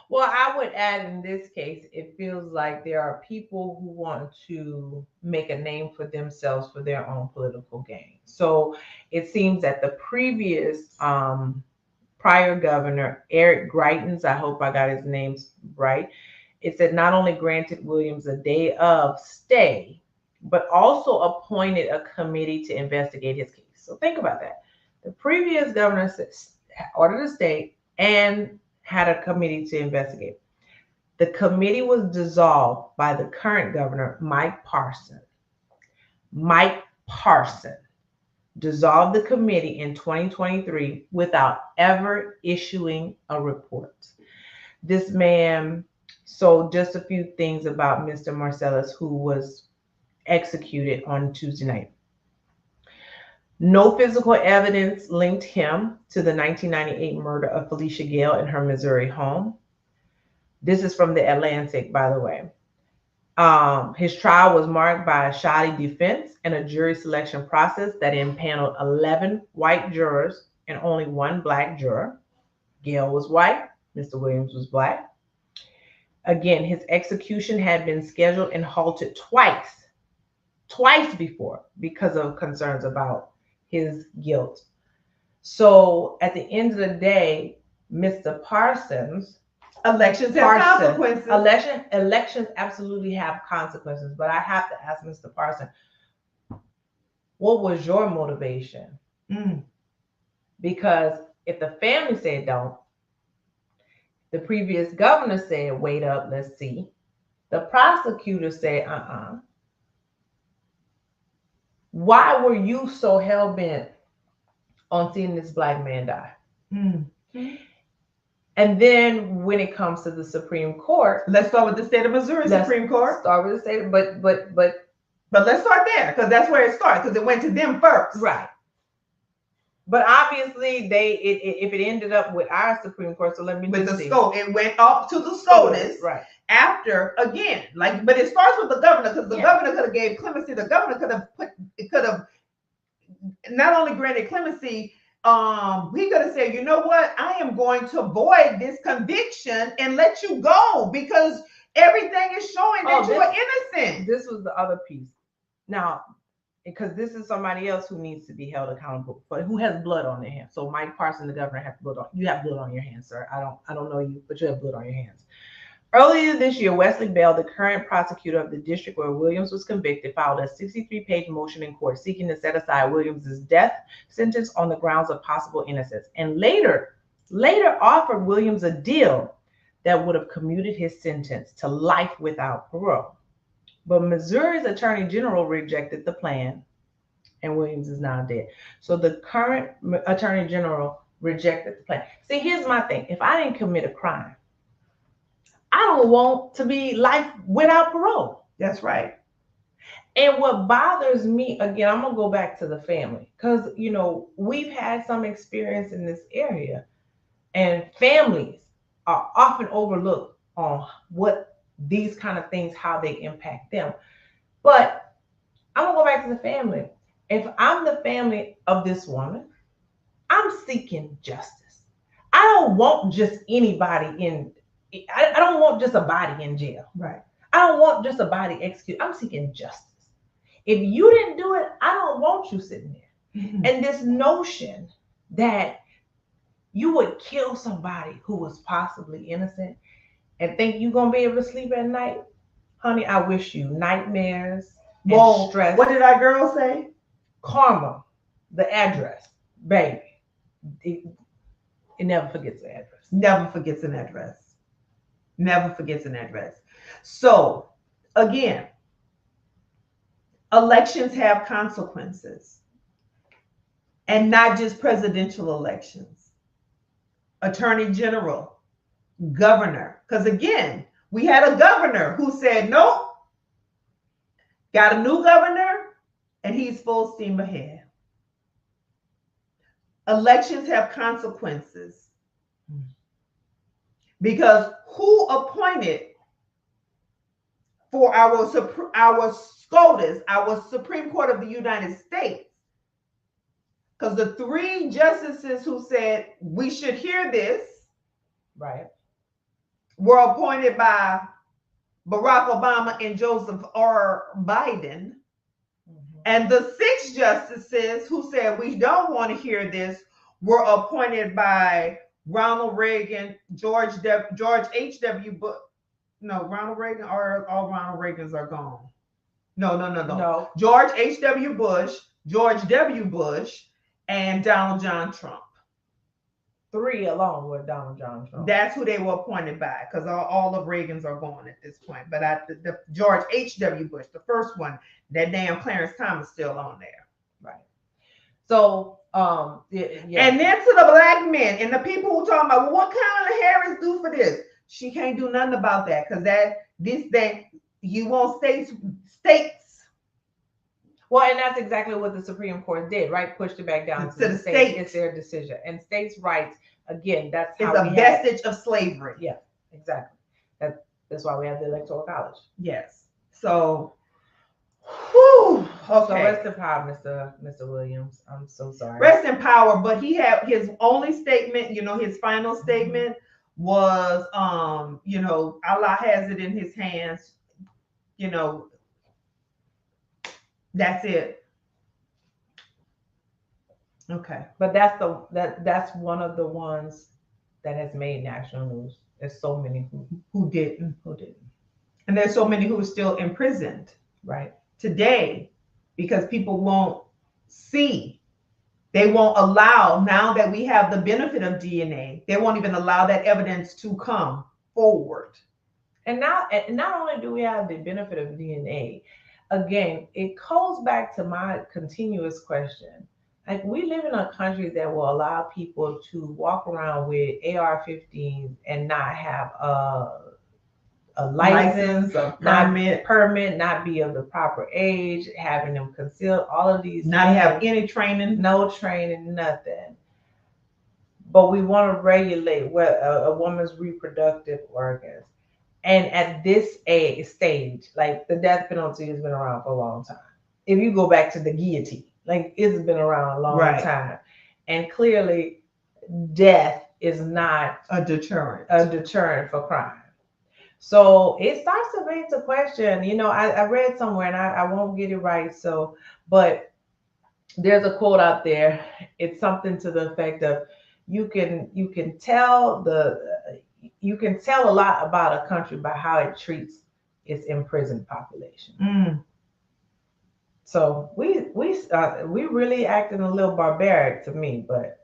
Well, I would add, in this case, it feels like there are people who want to make a name for themselves for their own political gain. So it seems that the previous prior governor, Eric Greitens, I hope I got his name right, it said not only granted Williams a day of stay, but also appointed a committee to investigate his case. So think about that. The previous governor ordered a stay and had a committee to investigate. The committee was dissolved by the current governor, Mike Parson. Mike Parson dissolved the committee in 2023 without ever issuing a report. This man, so just a few things about Mr. Marcellus, who was executed on Tuesday night. No physical evidence linked him to the 1998 murder of Felicia Gale in her Missouri home. This is from The Atlantic, by the way. His trial was marked by a shoddy defense and a jury selection process that impaneled 11 white jurors and only one black juror. Gale was white, Mr. Williams was black. Again, his execution had been scheduled and halted twice before because of concerns about his guilt. So at the end of the day, Mr. Parsons, elections have consequences. Elections absolutely have consequences. But I have to ask Mr. Parsons, what was your motivation? Because if the family said don't, the previous governor said, wait up, let's see. The prosecutor said, Why were you so hell-bent on seeing this black man die? And then when it comes to the Supreme Court, let's start with the state of Missouri Supreme Court. Start with the state, but let's start there, because that's where it started, because it went to them first. Right. But obviously, if it ended up with our Supreme Court, so let me with the SCOTUS, it went up to the SCOTUS, right? after again, like, but it starts with the governor, because the Yeah. governor could have gave clemency. The governor could have not only granted clemency, he could have said, you know what, I am going to void this conviction and let you go because everything is showing that you are innocent. This was the other piece. Now, because this is somebody else who needs to be held accountable, but who has blood on their hands. So Mike Parson, the governor, you have blood on your hands, sir. I don't know you, but you have blood on your hands. Earlier this year, Wesley Bell, the current prosecutor of the district where Williams was convicted, filed a 63-page motion in court seeking to set aside Williams's death sentence on the grounds of possible innocence, and later offered Williams a deal that would have commuted his sentence to life without parole. But Missouri's attorney general rejected the plan, and Williams is now dead. So the current attorney general rejected the plan. See, here's my thing. If I didn't commit a crime, I don't want to be life without parole. That's right. And what bothers me, again, I'm going to go back to the family, because, you know, we've had some experience in this area, and families are often overlooked on what these kind of things, how they impact them. But I'm going to go back to the family. If I'm the family of this woman, I'm seeking justice. I don't want just anybody I don't want just a body in jail. Right. I don't want just a body executed. I'm seeking justice. If you didn't do it, I don't want you sitting there. Mm-hmm. And this notion that you would kill somebody who was possibly innocent and think you're going to be able to sleep at night, honey, I wish you nightmares and stress. What did our girl say? Karma, the address, baby. It never forgets the address. Never forgets an address. Never forgets an address. So, again, elections have consequences, and not just presidential elections. Attorney general, governor, because again, we had a governor who said, nope, got a new governor, and he's full steam ahead. Elections have consequences. Because who appointed for our SCOTUS, our Supreme Court of the United States? Because the 3 justices who said we should hear this, right, were appointed by Barack Obama and Joseph R. Biden. Mm-hmm. And the 6 justices who said we don't want to hear this were appointed by Ronald Reagan, George H.W. Bush. No, Ronald Reagan, or all Ronald Reagans are gone. No. George H.W. Bush, George W. Bush, and Donald John Trump. 3 along with Donald John Trump. That's who they were appointed by, because all of Reagan's are gone at this point. But the George H.W. Bush, the first one, that damn Clarence Thomas still on there. Right. So, yeah. And then to the black men and the people who talking about, well, what Kamala Harris do for this? She can't do nothing about that, because you want states. Well, and that's exactly what the Supreme Court did, right? Pushed it back down to the states. It's their decision, and states' rights. Again, that's how it's a vestige of slavery. Yeah, exactly. That's why we have the Electoral College. Yes. So. Whew, okay. So rest in power, Mr. Williams. I'm so sorry. Rest in power, but he had his only statement, his final statement was, Allah has it in his hands, that's it. Okay. But that's one of the ones that has made national news. There's so many who didn't. And there's so many who are still imprisoned. Right. Today, because people won't see, they won't allow, now that we have the benefit of DNA, they won't even allow that evidence to come forward. And now, not only do we have the benefit of DNA, again, it goes back to my continuous question. Like, we live in a country that will allow people to walk around with AR-15s and not have a license, a permit, not be of the proper age, having them concealed, all of these. Not have any training. No training, nothing. But we want to regulate a woman's reproductive organs. And at this stage, like the death penalty has been around for a long time. If you go back to the guillotine, like it's been around a long time. And clearly death is not a deterrent for crime. So it starts to raise the question, you know, I read somewhere and I won't get it right. So, but there's a quote out there. It's something to the effect of you can tell a lot about a country by how it treats its imprisoned population. So we really acting a little barbaric to me, but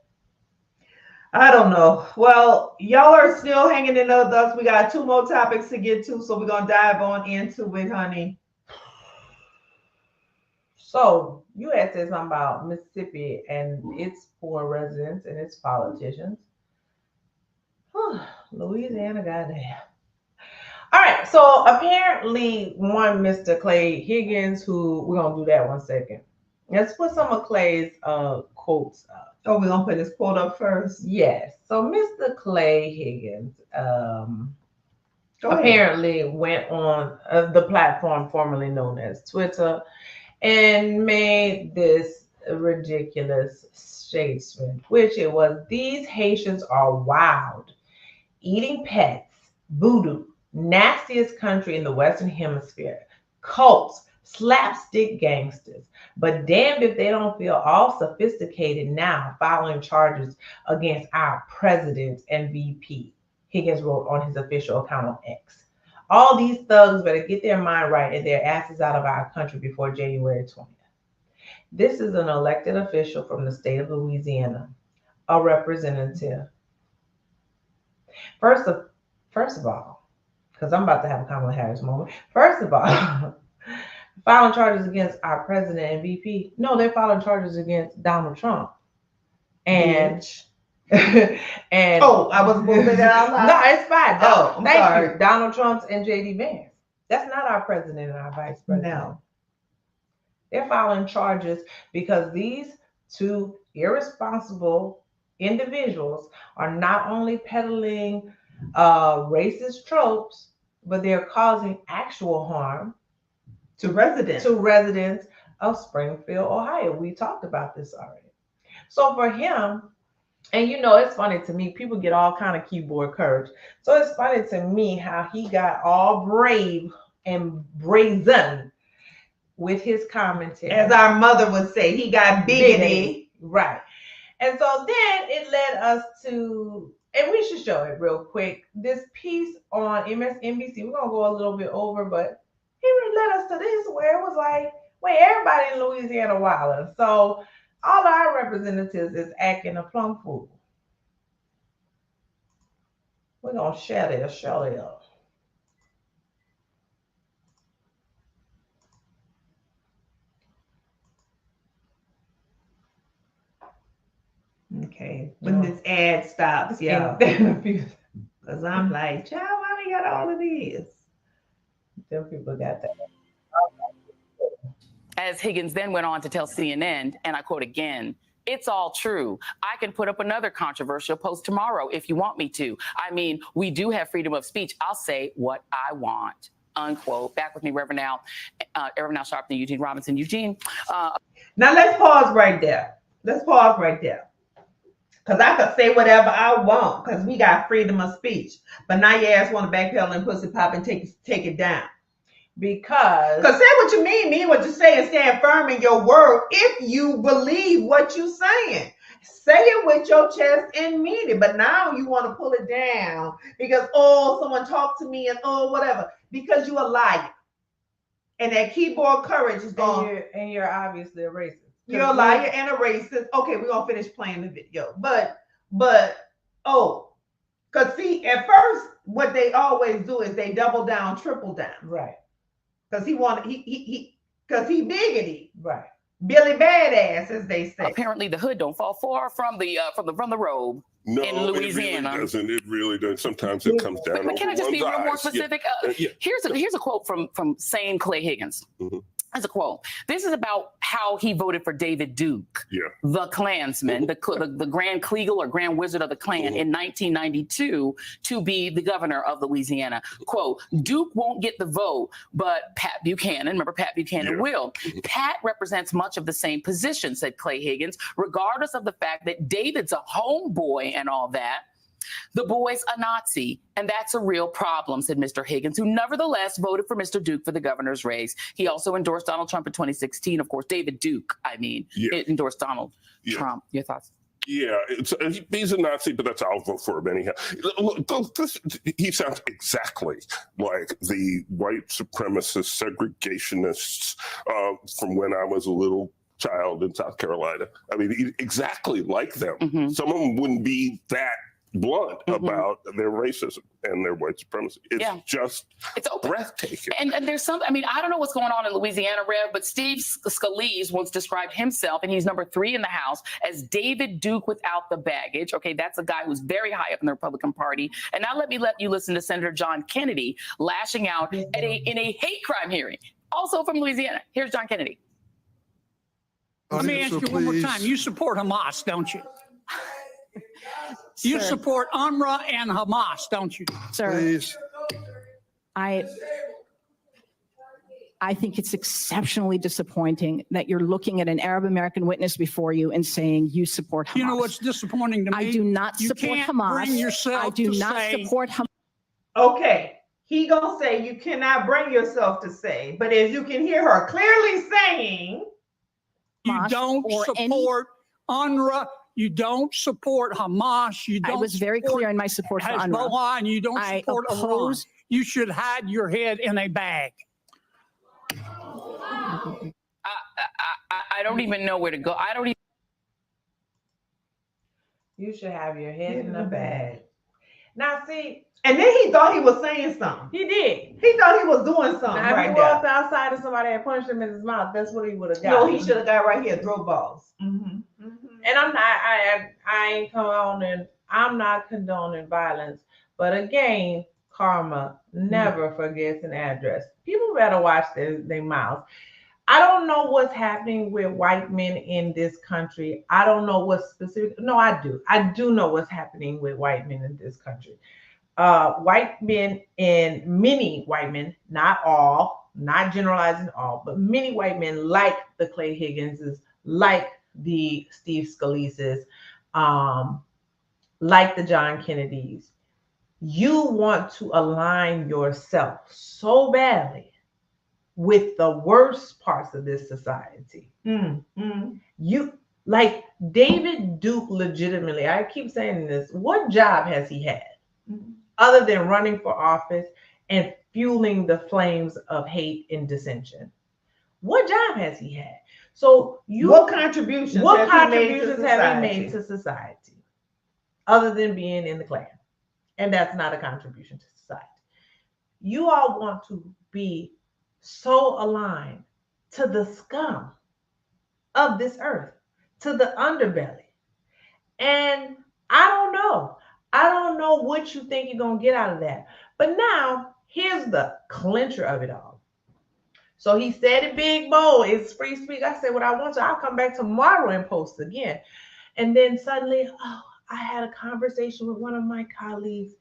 I don't know. Well, y'all are still hanging in with us. We got 2 more topics to get to, so we're gonna dive on into it, honey. So you had said something about Mississippi and its poor residents and its politicians. Louisiana, goddamn. All right, so apparently one Mr. Clay Higgins, who we're gonna do that one second. Let's put some of Clay's quotes up. Oh, we're gonna put his quote up first. Yes. So Mr. Clay Higgins apparently went on the platform formerly known as Twitter and made this ridiculous statement, which it was: these Haitians are wild, eating pets, voodoo, nastiest country in the Western Hemisphere, cults, slapstick gangsters, but damned if they don't feel all sophisticated now filing charges against our president and VP, Higgins wrote on his official account on X. All these thugs better get their mind right and their asses out of our country before January 20th. This is an elected official from the state of Louisiana, a representative. First of all, because I'm about to have a Kamala Harris moment. First of all, filing charges against our president and VP. No, they're filing charges against Donald Trump. And and I was moving out loud. No, it's fine. I'm sorry. You. Donald Trump's and JD Vance. That's not our president and our vice president. No. They're filing charges because these 2 irresponsible individuals are not only peddling racist tropes, but they're causing actual harm to residents of Springfield, Ohio. We talked about this already. So for him, and you know, it's funny to me, people get all kind of keyboard courage. So it's funny to me how he got all brave and brazen with his commentary. As our mother would say, he got biggity. Right. And so then it led us to, and we should show it real quick, this piece on MSNBC. We're going to go a little bit over, but he led us to this where it was like, wait, everybody in Louisiana wilding. So all of our representatives is acting a plum fool. We're going to share this, show it up. Okay, when this ad stops, yeah. Because I'm like, child, why we got all of these? Them people got that. As Higgins then went on to tell CNN, and I quote again, "It's all true. I can put up another controversial post tomorrow if you want me to. I mean, we do have freedom of speech. I'll say what I want." Unquote. Back with me, Reverend Al Sharpton, Eugene Robinson. Eugene. Now let's pause right there. Because I could say whatever I want because we got freedom of speech. But now your ass want to backpedal and pussy pop and take it down. Because say what you mean what you say, and stand firm in your word if you believe what you're saying. Say it with your chest and mean it. But now you want to pull it down because, someone talked to me and whatever. Because you a liar. And that keyboard courage is gone. And you're obviously a racist. You're a liar and a racist. Okay, we're gonna finish playing the video. But because see, at first, what they always do is they double down, triple down. Right. Because because he biggity. Right. Billy Badass, as they say. Apparently the hood don't fall far from the robe. No, in Louisiana. It really doesn't. Sometimes it comes down. But can I just be a little more specific? Yeah. Here's a quote from sane Clay Higgins. Mm-hmm. As a quote, this is about how he voted for David Duke, the Klansman, the Grand Kleagle or Grand Wizard of the Klan in 1992 to be the governor of Louisiana. Quote, Duke won't get the vote, but Pat Buchanan, remember Pat Buchanan will. Pat represents much of the same position, said Clay Higgins, regardless of the fact that David's a homeboy and all that. The boy's a Nazi, and that's a real problem, said Mr. Higgins, who nevertheless voted for Mr. Duke for the governor's race. He also endorsed Donald Trump in 2016. Of course, David Duke, endorsed Donald Trump. Your thoughts? Yeah, he's a Nazi, but I'll vote for him anyhow. He sounds exactly like the white supremacist segregationists from when I was a little child in South Carolina. I mean, exactly like them. Some of them wouldn't be that blunt about their racism and their white supremacy. It's breathtaking. And there's some, I mean, I don't know what's going on in Louisiana, Rev, but Steve Scalise once described himself, and he's number 3 in the House, as David Duke without the baggage. Okay, that's a guy who's very high up in the Republican Party. And now let you listen to Senator John Kennedy lashing out in a hate crime hearing, also from Louisiana. Here's John Kennedy. Let me ask you one more time. You support Hamas, don't you? You support UNRWA and Hamas, don't you? Sir, Please. I think it's exceptionally disappointing that you're looking at an Arab American witness before you and saying you support Hamas. You know what's disappointing to me? I do not support Hamas. Bring yourself I do to not say, support Hamas. Okay, he gonna say you cannot bring yourself to say, but as you can hear her clearly saying, you don't support UNRWA. You don't support Hamas. You don't. I was very clear in my support for UNRWA. Hezbollah, and you don't support Iran. You should hide your head in a bag. I don't even know where to go. You should have your head in a bag. Now, see, and then he thought he was saying something. he did. He thought he was doing something Now, if right he there. walked outside and somebody had punched him in his mouth, that's what he would have got. No, he should have got right here, throw balls. And I'm not, I ain't condoning, I'm not condoning violence. But again, karma never forgets an address. People better watch their mouths. I don't know what's happening with white men in this country. I don't know what's specific. No, I do. I do know what's happening with white men in this country. White men and many white men, not all, not generalizing all, but many white men like the Clay Higginses, like the Steve Scalises, like the John Kennedys. You want to align yourself so badly with the worst parts of this society. You like David Duke legitimately, I keep saying this, what job has he had other than running for office and fueling the flames of hate and dissension? What job has he had? So what contributions have he made to society other than being in the Klan? And that's not a contribution to society. You all want to be so aligned to the scum of this earth, to the underbelly. And I don't know. I don't know what you think you're going to get out of that. But now, here's the clincher of it all. So he said it big, bold. It's free speech. I said what I want to. I'll come back tomorrow and post again. And then suddenly, I had a conversation with one of my colleagues.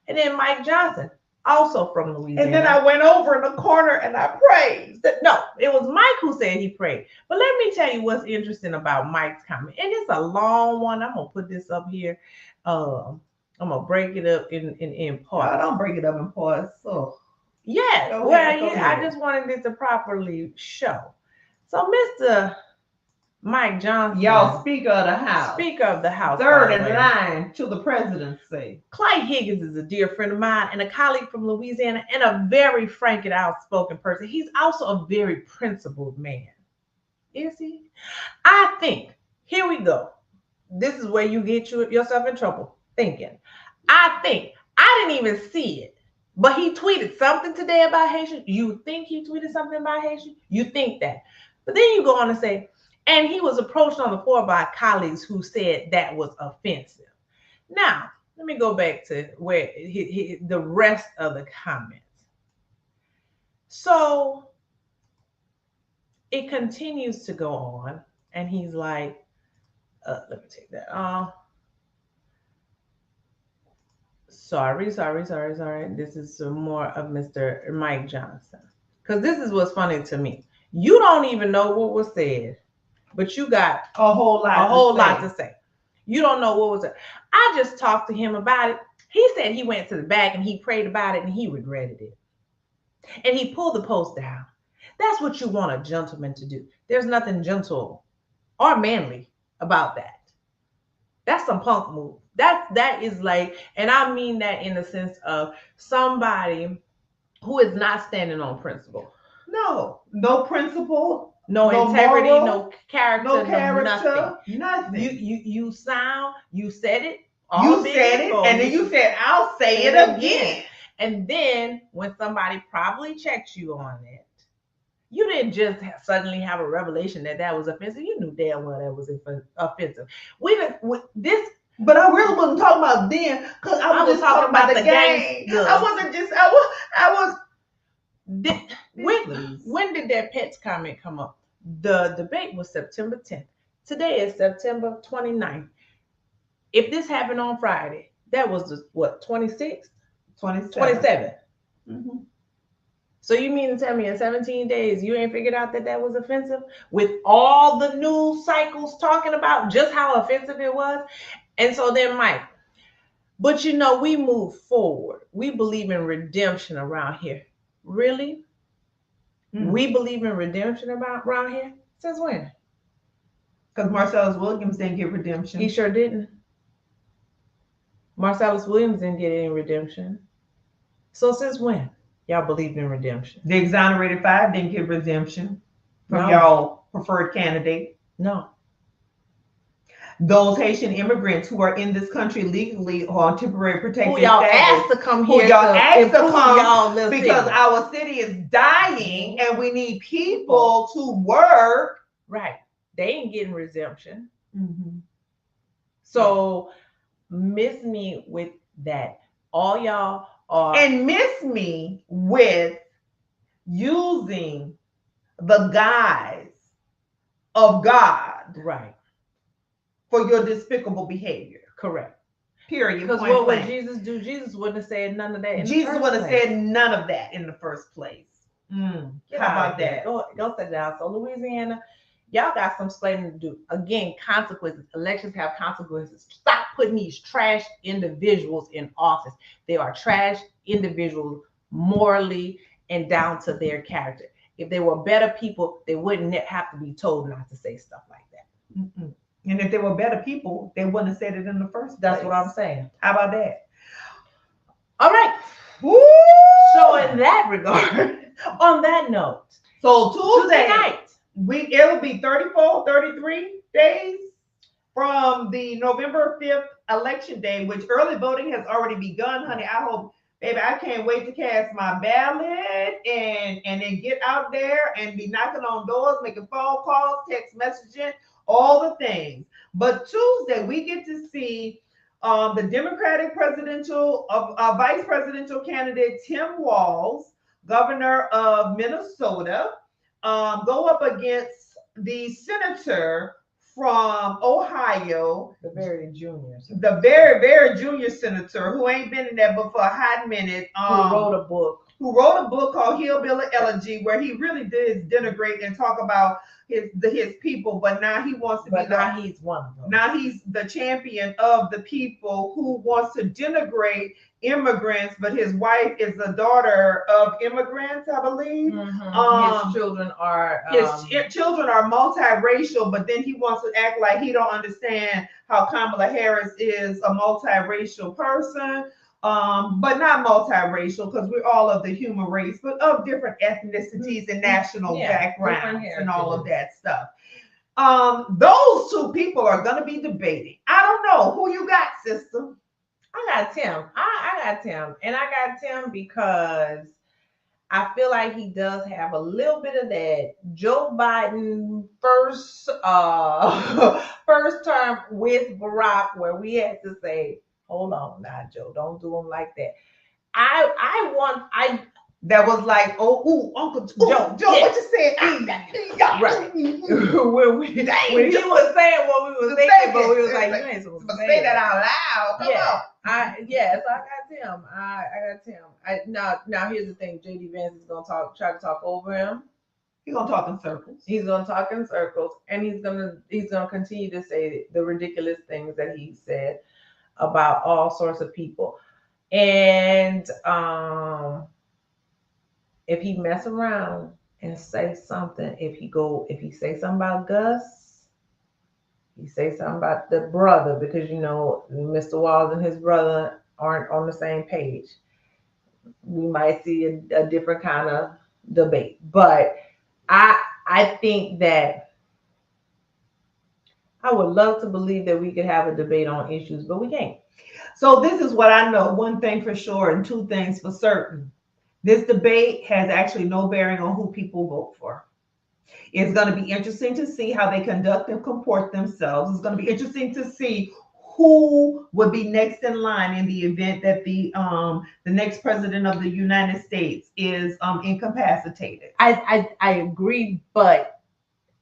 And then Mike Johnson, also from Louisiana. And then I went over in the corner and I prayed. No, it was Mike who said he prayed. But let me tell you what's interesting about Mike's comment. And it's a long one. I'm going to put this up here. I'm going to break it up in parts. Don't break it up in parts. So. Yes. I just wanted it to properly show. So Mr. Mike Johnson. Y'all, Speaker of the House. Speaker of the House. Third in line to the presidency. Clay Higgins is a dear friend of mine and a colleague from Louisiana and a very frank and outspoken person. He's also a very principled man. Is he? I think, here we go. This is where you get yourself in trouble thinking. I didn't even see it, but he tweeted something today about Haitian. You think he tweeted something about Haitian? You think that. But then you go on and say, and he was approached on the floor by colleagues who said that was offensive. Now, let me go back to where the rest of the comments. So it continues to go on, and he's like, let me take that off. Sorry. This is some more of Mr. Mike Johnson. Because this is what's funny to me. You don't even know what was said, but you got a whole lot to say. You don't know what was said. I just talked to him about it. He said he went to the back and he prayed about it and he regretted it. And he pulled the post down. That's what you want a gentleman to do. There's nothing gentle or manly about that. That's some punk move. That is like, and I mean that in the sense of somebody who is not standing on principle. No principle, no integrity, moral, no character, nothing. You said it. You said it, and then you said, "I'll say it again." And then when somebody probably checked you on it, you didn't just suddenly have a revelation that was offensive. You knew damn well that was offensive. But I really wasn't talking about then, because I was just talking about the game. I wasn't just. I was. When did that pets comment come up? The debate was September 10th. Today is September 29th. If this happened on Friday, that was what, 26th? 27th. Mm-hmm. So you mean to tell me in 17 days you ain't figured out that was offensive? With all the news cycles talking about just how offensive it was? And so then Mike, but we move forward. We believe in redemption around here. Really? Mm-hmm. We believe in redemption around here? Since when? Because Marcellus Williams didn't get redemption. He sure didn't. Marcellus Williams didn't get any redemption. So since when y'all believed in redemption? The exonerated 5 didn't get redemption from y'all preferred candidate. No. Those Haitian immigrants who are in this country legally or on temporary protected status, y'all asked to come here, because our city is dying and we need people to work. Right. They ain't getting redemption. Mm-hmm. So miss me with that. All y'all are. And miss me with using the guise of God. Right. For your despicable behavior. Correct. Period. Because what would Jesus do? Jesus wouldn't have said none of that. Jesus would have said none of that in the first place. How about that? Go sit down. So Louisiana, y'all got some explaining to do. Again, consequences. Elections have consequences. Stop putting these trash individuals in office. They are trash individuals morally and down to their character. If they were better people, they wouldn't have to be told not to say stuff like that. Mm-mm. And if they were better people, they wouldn't have said it in the first place. That's what I'm saying. How about that? All right. Woo! So in that regard, on that note, so Tuesday night, it'll be 33 days from the November 5th election day, which early voting has already begun, honey. I hope, baby, I can't wait to cast my ballot and then get out there and be knocking on doors, making phone calls, text messaging, all the things. But Tuesday, we get to see the Democratic vice presidential candidate Tim Walz, governor of Minnesota, go up against the senator from Ohio, the very junior senator who ain't been in there but for a hot minute. Who wrote a book called Hillbilly Elegy, where he really did denigrate and talk about his people, but now he wants to he's one of them. Now he's the champion of the people who wants to denigrate immigrants, but his wife is the daughter of immigrants, I believe. Mm-hmm. His children are multiracial, but then he wants to act like he don't understand how Kamala Harris is a multiracial person. But not multiracial, because we're all of the human race, but of different ethnicities and national backgrounds and all of that stuff. Those two people are going to be debating. I don't know who you got, sister. I got Tim. I got Tim, and I got Tim because I feel like he does have a little bit of that Joe Biden first term with Barack, where we had to say, hold on now, Joe, don't do him like that. that was like, oh, ooh, Uncle Joe, what you said? Right. when he was saying what we was thinking, but we was like, you ain't supposed to say that out loud. Come on. So I got Tim. I got Tim. Now here's the thing. JD Vance is gonna try to talk over him. He's gonna talk in circles. He's gonna talk in circles, and he's gonna continue to say the ridiculous things that he said about all sorts of people. And if he mess around and say something, if he say something about Gus, he say something about the brother, because Mr. Walls and his brother aren't on the same page, we might see a different kind of debate. But I think that I would love to believe that we could have a debate on issues, but we can't. So this is what I know. One thing for sure and two things for certain. This debate has actually no bearing on who people vote for. It's going to be interesting to see how they conduct and comport themselves. It's going to be interesting to see who would be next in line in the event that the next president of the United States is incapacitated. I agree, but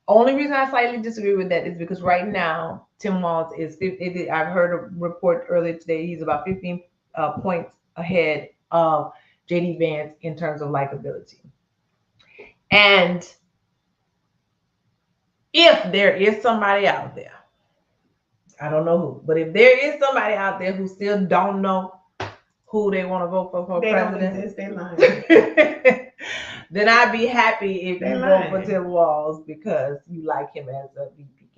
only reason I slightly disagree with that is because right now Tim Walz is. I've heard a report earlier today. He's about 15 points ahead of JD Vance in terms of likability. And if there is somebody out there, I don't know who, but if there is somebody out there who still don't know who they want to vote for president, they lying. then I'd be happy if you vote for Tim Walz because you like him as a VP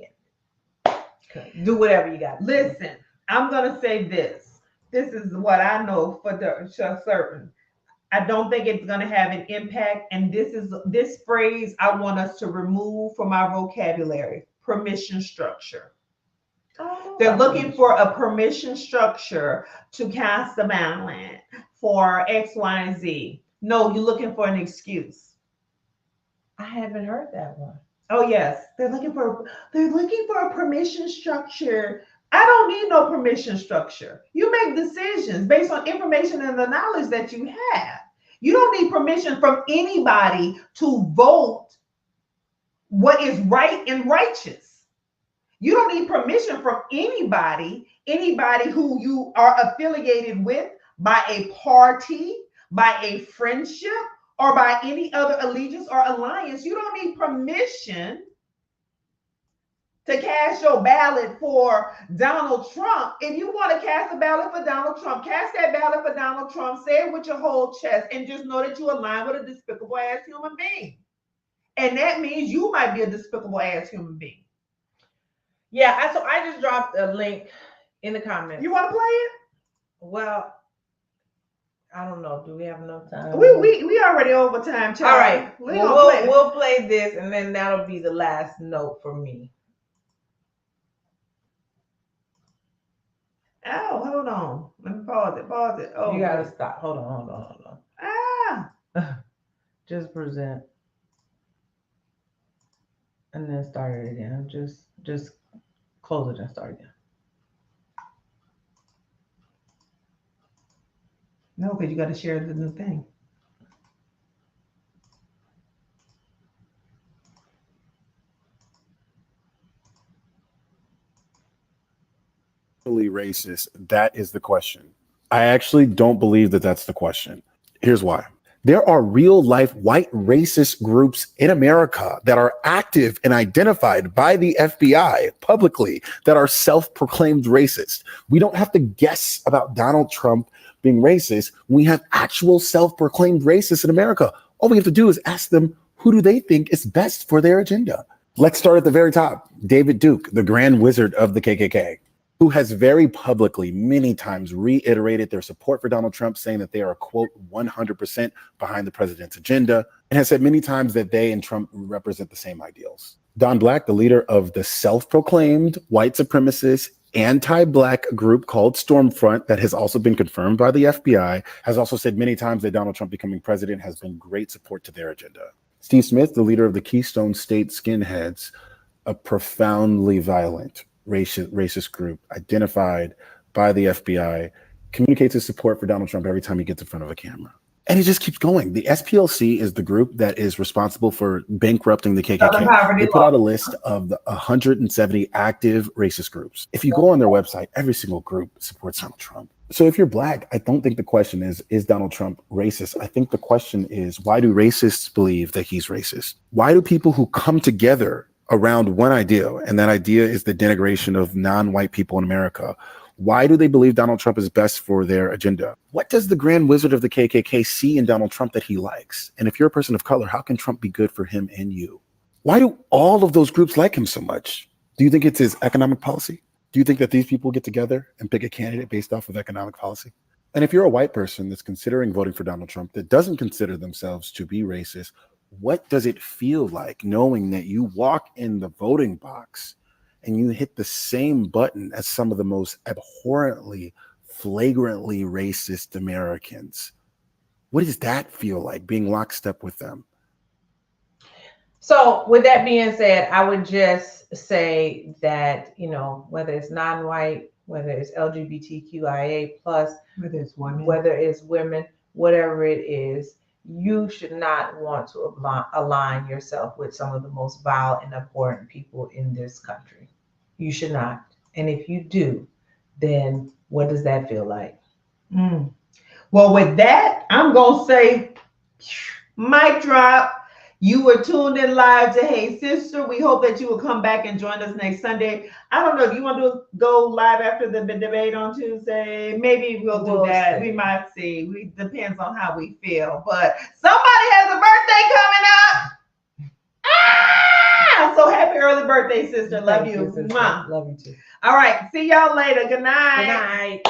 candidate. Do whatever you got. Listen, I'm gonna say this. This is what I know for certain. I don't think it's going to have an impact. And this phrase I want us to remove from our vocabulary: permission structure. They're looking for a permission structure to cast a ballot for X, Y, and Z. No, you're looking for an excuse. I haven't heard that one. Oh yes, they're looking for a permission structure. I don't need no permission structure. You make decisions based on information and the knowledge that you have. You don't need permission from anybody to vote what is right and righteous. You don't need permission from anybody who you are affiliated with by a party, by a friendship, or by any other allegiance or alliance. You don't need permission to cast your ballot for Donald Trump. If you want to cast a ballot for Donald Trump, cast that ballot for Donald Trump. Say it with your whole chest and just know that you align with a despicable ass human being. And that means you might be a despicable ass human being. Yeah, so I just dropped a link in the comments. You want to play it? Well, I don't know. Do we have enough time? We already over time, child. All right. We'll play this, and then that'll be the last note for me. Oh, hold on. Let me pause it. Oh, you gotta stop. Hold on. Just present. And then start it again. Just close it and start again. No, because you got to share the new thing. Racist? That is the question. I actually don't believe that that's the question. Here's why. There are real life white racist groups in America that are active and identified by the FBI publicly that are self-proclaimed racist. We don't have to guess about Donald Trump being racist. We have actual self-proclaimed racists in America. All we have to do is ask them, who do they think is best for their agenda? Let's start at the very top. David Duke, the Grand Wizard of the KKK, who has very publicly many times reiterated their support for Donald Trump, saying that they are, quote, 100% behind the president's agenda, and has said many times that they and Trump represent the same ideals. Don Black, the leader of the self-proclaimed white supremacist anti-Black group called Stormfront, that has also been confirmed by the FBI, has also said many times that Donald Trump becoming president has been great support to their agenda. Steve Smith, the leader of the Keystone State Skinheads, a profoundly violent racist group identified by the FBI, communicates his support for Donald Trump every time he gets in front of a camera. And it just keeps going. The SPLC is the group that is responsible for bankrupting the Southern KKK. Poverty They put Law. out a list of the 170 active racist groups. If you go on their website, every single group supports Donald Trump. So if you're Black, I don't think the question is Donald Trump racist? I think the question is, why do racists believe that he's racist? Why do people who come together around one idea, and that idea is the denigration of non-white people in America, why do they believe Donald Trump is best for their agenda? What does the Grand Wizard of the KKK see in Donald Trump that he likes? And if you're a person of color, how can Trump be good for him and you? Why do all of those groups like him so much? Do you think it's his economic policy? Do you think that these people get together and pick a candidate based off of economic policy? And if you're a white person that's considering voting for Donald Trump that doesn't consider themselves to be racist, what does it feel like knowing that you walk in the voting box and you hit the same button as some of the most abhorrently, flagrantly racist Americans? What does that feel like, being lockstep with them? So with that being said, I would just say that, you know, whether it's non-white, whether it's LGBTQIA+, Whether it's women. whether it's women, whatever it is, you should not want to align yourself with some of the most vile and abhorrent people in this country. You should not. And if you do, then what does that feel like? Well, with that, I'm going to say, mic drop. You were tuned in live to Hey Sister. We hope that you will come back and join us next Sunday. I don't know. Do you want to go live after the debate on Tuesday? Maybe we'll do that. See. We might see. We depends on how we feel. But somebody has a birthday coming up. Ah! So happy early birthday, sister. Love Thank you. sister. Mwah. Love you too. All right. See y'all later. Good night. Good night.